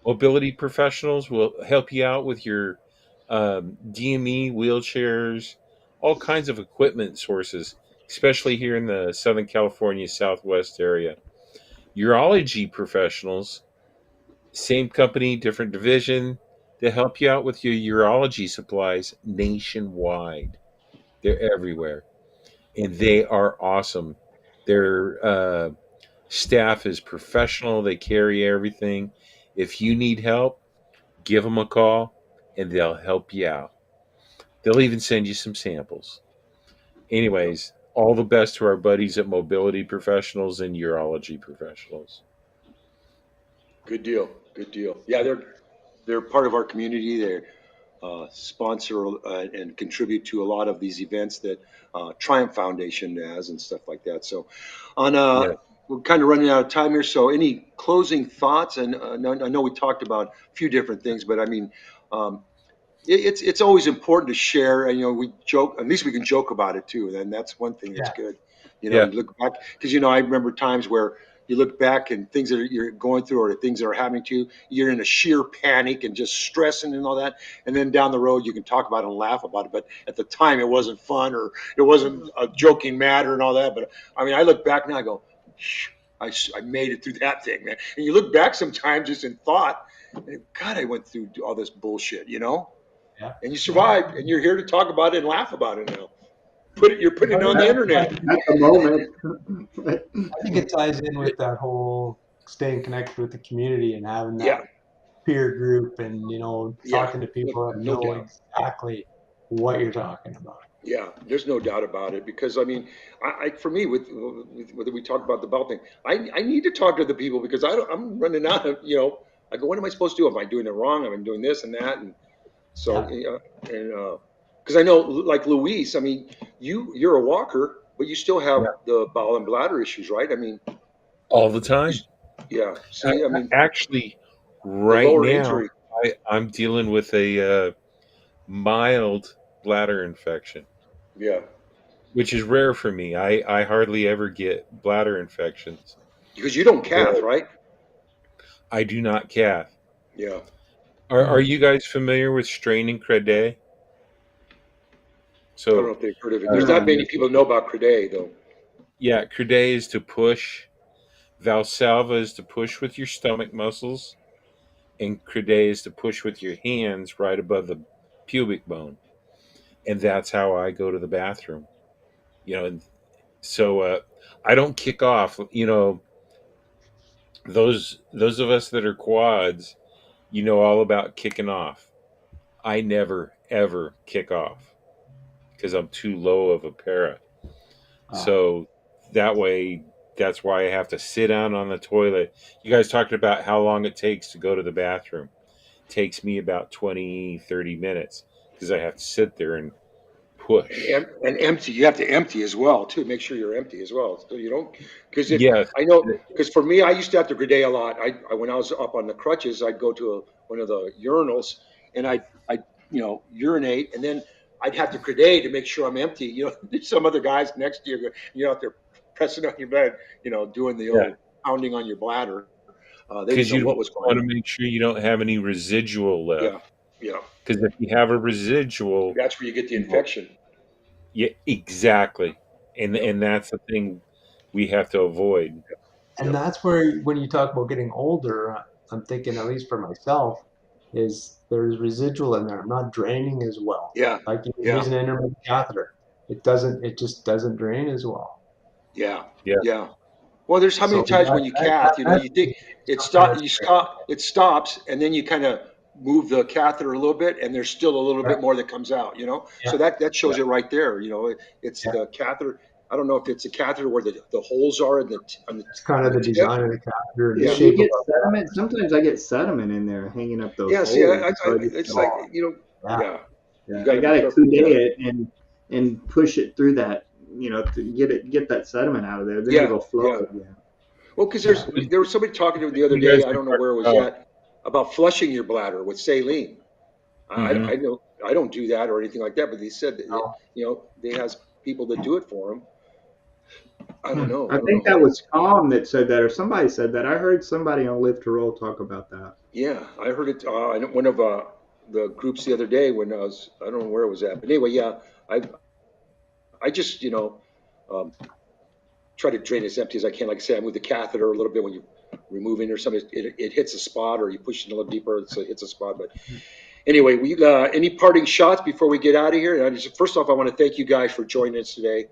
S2: Mobility professionals will help you out with your DME, wheelchairs, all kinds of equipment sources, especially here in the Southern California Southwest area. Urology professionals, same company, different division, they help you out with your urology supplies nationwide. They're everywhere, and they are awesome. Their staff is professional. They carry everything. If you need help, give them a call, and they'll help you out. They'll even send you some samples. Anyways, all the best to our buddies at Mobility Professionals and Urology Professionals.
S1: Good deal. Good deal. Yeah, they're part of our community. They sponsor and contribute to a lot of these events that Triumph Foundation has and stuff like that. So, on
S2: Yeah.
S1: we're kind of running out of time here. So, any closing thoughts? And I know we talked about a few different things, but I mean, um, it's always important to share. And we joke. At least we can joke about it too. And that's one thing that's
S4: Yeah.
S1: good.
S2: Yeah.
S1: You look back because I remember times where you look back and things that you're going through or things that are happening to you, you're in a sheer panic and just stressing and all that. And then down the road, you can talk about it and laugh about it. But at the time, it wasn't fun or it wasn't a joking matter and all that. But I mean, I look back now, I go, I made it through that thing, man. And you look back sometimes just in thought, and God, I went through all this bullshit.
S4: Yeah.
S1: And you
S4: Yeah.
S1: survived, and you're here to talk about it and laugh about it now. You're putting it on the
S3: At,
S1: internet.
S3: at the moment.
S4: I think it ties in with that whole staying connected with the community and having
S1: Yeah,
S4: that peer group and
S1: yeah,
S4: talking to
S1: no,
S4: people that
S1: no
S4: know
S1: doubt.
S4: exactly what you're talking about.
S1: Yeah, there's no doubt about it because I mean, for me, with whether we talk about the belt thing, I need to talk to the people because I'm running out of I go, what am I supposed to do? Am I doing it wrong? Am I doing this and that? And so
S4: Yeah.
S1: and because I know like Luis, I mean, you're a walker, but you still have
S2: Yeah.
S1: the bowel and bladder issues, right? I mean,
S2: All the time.
S1: yeah. See, I mean,
S2: Actually,
S1: the
S2: right
S1: lower
S2: now,
S1: injury.
S2: I'm dealing with a mild bladder infection,
S1: Yeah,
S2: which is rare for me. I hardly ever get bladder infections,
S1: because you don't
S2: but
S1: calf, right?
S2: I do not cath.
S1: Yeah.
S2: Are you guys familiar with strain and crede?
S1: I don't know
S2: So,
S1: if they've heard of it. There's
S2: uh,
S1: not
S3: No.
S1: many people that know about Crede, though.
S2: yeah, crede is to push. Valsalva is to push with your stomach muscles, and crede is to push with your hands right above the pubic bone. And that's how I go to the bathroom. And so I don't kick off. Those of us that are quads, you know all about kicking off. I never ever kick off because I'm too low of a para. So that way, that's why I have to sit down on the toilet. You guys talked about how long it takes to go to the bathroom. It takes me about 20, 30 minutes because I have to sit there and push.
S1: And empty. You have to empty as well too. Make sure you're empty as well, so you don't. Because
S2: Yes.
S1: I know. Because for me, I used to have to grenade a lot. When I was up on the crutches, I'd go to one of the urinals and I urinate, and then I'd have to grenade to make sure I'm empty. There's some other guys next to you. You're out there pressing on your bed, doing the
S2: Yeah.
S1: old pounding on your bladder. They didn't
S2: Because
S1: know
S2: you
S1: what was going
S2: want to
S1: on.
S2: make sure you don't have any residual left.
S1: Yeah, yeah.
S2: Because if you have a residual,
S1: That's where you get the
S2: you know,
S1: infection.
S2: yeah, exactly. And
S1: Yep,
S2: and that's the thing we have to avoid.
S4: And
S1: yep.
S4: that's where, when you talk about getting older, I'm thinking, at least for myself, is there's residual in there. I'm not draining as well.
S1: Yeah,
S4: Like
S1: yeah,
S4: using an intermittent catheter, it just doesn't drain as well.
S1: yeah,
S2: Yeah.
S1: yeah. Well, there's how many
S4: So
S1: times when you cath, you think
S4: something that's
S1: it stops, and then you kind of move the catheter a little bit, and there's still a little
S4: yeah,
S1: bit more that comes out.
S4: yeah,
S1: So that
S4: yeah.
S1: shows it right there. It's
S4: Yeah.
S1: the catheter. I don't know if it's a catheter where the holes are in
S4: It's kind
S1: on
S4: of
S1: the
S4: the
S1: tip.
S4: design of the catheter and the
S3: Yeah,
S1: Yeah,
S3: do you
S4: shape of
S3: get sediment? Sometimes I get sediment in there hanging up those
S1: yeah. See,
S3: holes. So I just
S1: it's like
S4: oh, yeah,
S1: yeah. You
S3: yeah,
S1: got
S3: I
S1: to be
S3: gotta
S1: careful with
S3: coude
S1: that.
S3: it and push it through that, to get that sediment out of there. Then
S1: Yeah,
S3: it'll flow
S1: yeah.
S3: again.
S1: Well, because
S4: yeah.
S1: there was somebody talking to me the other
S2: You guys
S1: day. I
S2: are
S1: don't know
S2: talking
S1: where it was
S2: about.
S1: at about flushing your bladder with saline.
S2: Hmm.
S1: I know I don't do that or anything like that, but they said that
S4: No.
S1: they has people that do it for them. I don't know.
S3: I
S1: I don't know
S3: think
S1: how
S3: that
S1: they.
S3: was Tom that said that, or somebody said that. I heard somebody on Live to Roll talk about that.
S1: Yeah, I heard it. In one of the groups the other day when I don't know where it was at, but anyway, yeah, I just um, try to drain as empty as I can. Like I say, I move the catheter a little bit when you removing or something. It hits a spot, or you push it a little deeper, so it hits a spot. But anyway, we any parting shots before we get out of here? First off, I want to thank you guys for joining us today.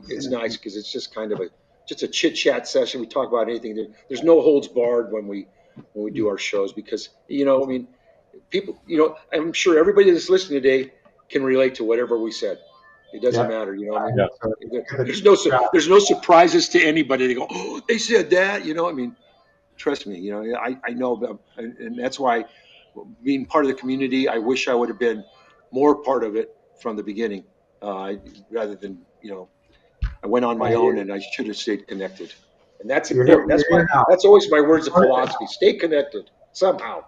S1: It's nice because it's just kind of a chit chat session. We talk about anything. There's no holds barred when we do our shows because I mean, people. I'm sure everybody that's listening today can relate to whatever we said. It doesn't
S4: Yeah.
S1: matter. I mean,
S2: Yeah.
S4: So,
S1: there's no surprises to anybody. They go, oh, they said that. I mean, trust me, I know them, and that's why being part of the community, I wish I would have been more part of it from the beginning, rather than I went on my own
S4: you're,
S1: and I should have stayed connected, and that's
S4: you're here,
S1: important.
S4: you're here now.
S1: That's always my words of philosophy: stay connected somehow.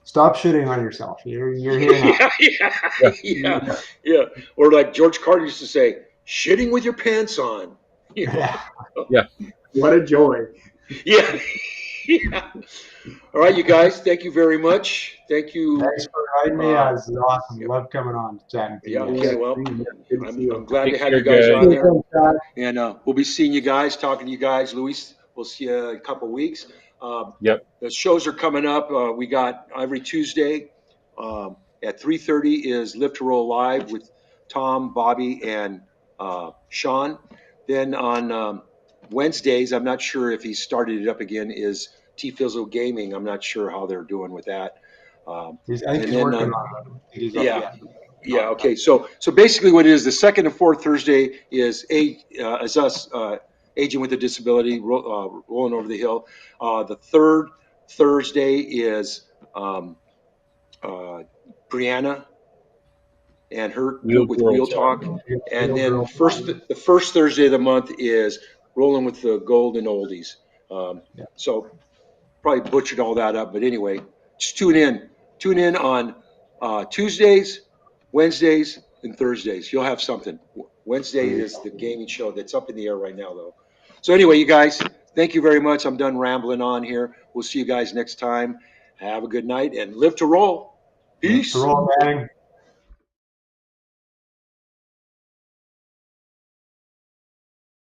S4: Stop shooting on yourself. You're here now.
S1: Yeah, yeah,
S2: Yeah.
S1: yeah, yeah. Or like George Carter used to say, "Shitting with your pants on." You know.
S4: Yeah.
S2: Yeah.
S3: What a joy!
S1: Yeah. Yeah. All right, you guys. Thank you very much. Thank you.
S4: Thanks for inviting me. This is awesome.
S1: Yep.
S4: Love coming on chatting to
S1: Yeah.
S4: you
S3: Yeah,
S1: Okay.
S4: guys.
S1: Well,
S3: same here. Good to see
S1: I'm
S3: you.
S1: glad to
S2: Take
S1: have
S2: care,
S1: you guys on
S2: guys.
S1: there, and we'll be seeing you guys, talking to you guys. Luis, we'll see you in a couple of weeks. Um,
S2: Yep.
S1: the shows are coming up. We got every Tuesday at 3:30 is Live to Roll Live with Tom, Bobby, and Shawn. Then on Wednesdays, I'm not sure if he started it up again, is T Fizzle Gaming. I'm not sure how they're doing with that.
S4: I think
S1: And
S4: he's
S1: then
S4: working on it. I don't think he's up
S1: yeah,
S4: yet.
S1: yeah, okay. So basically, what it is, the second and fourth Thursday is us aging with a disability, rolling over the hill. The third Thursday is uh, Brianna and her
S2: Real
S1: with
S2: girl
S1: Real
S2: talk.
S1: Talk, and
S4: Real
S1: then
S4: girl.
S1: the first Thursday of the month is rolling with the golden oldies.
S4: Yeah.
S1: So probably butchered all that up, but anyway, just tune in. Tune in on Tuesdays, Wednesdays, and Thursdays. You'll have something. Wednesday is the gaming show that's up in the air right now, though. So anyway, you guys, thank you very much. I'm done rambling on here. We'll see you guys next time. Have a good night and live to roll.
S4: Live to
S1: Peace.
S4: roll, Manning.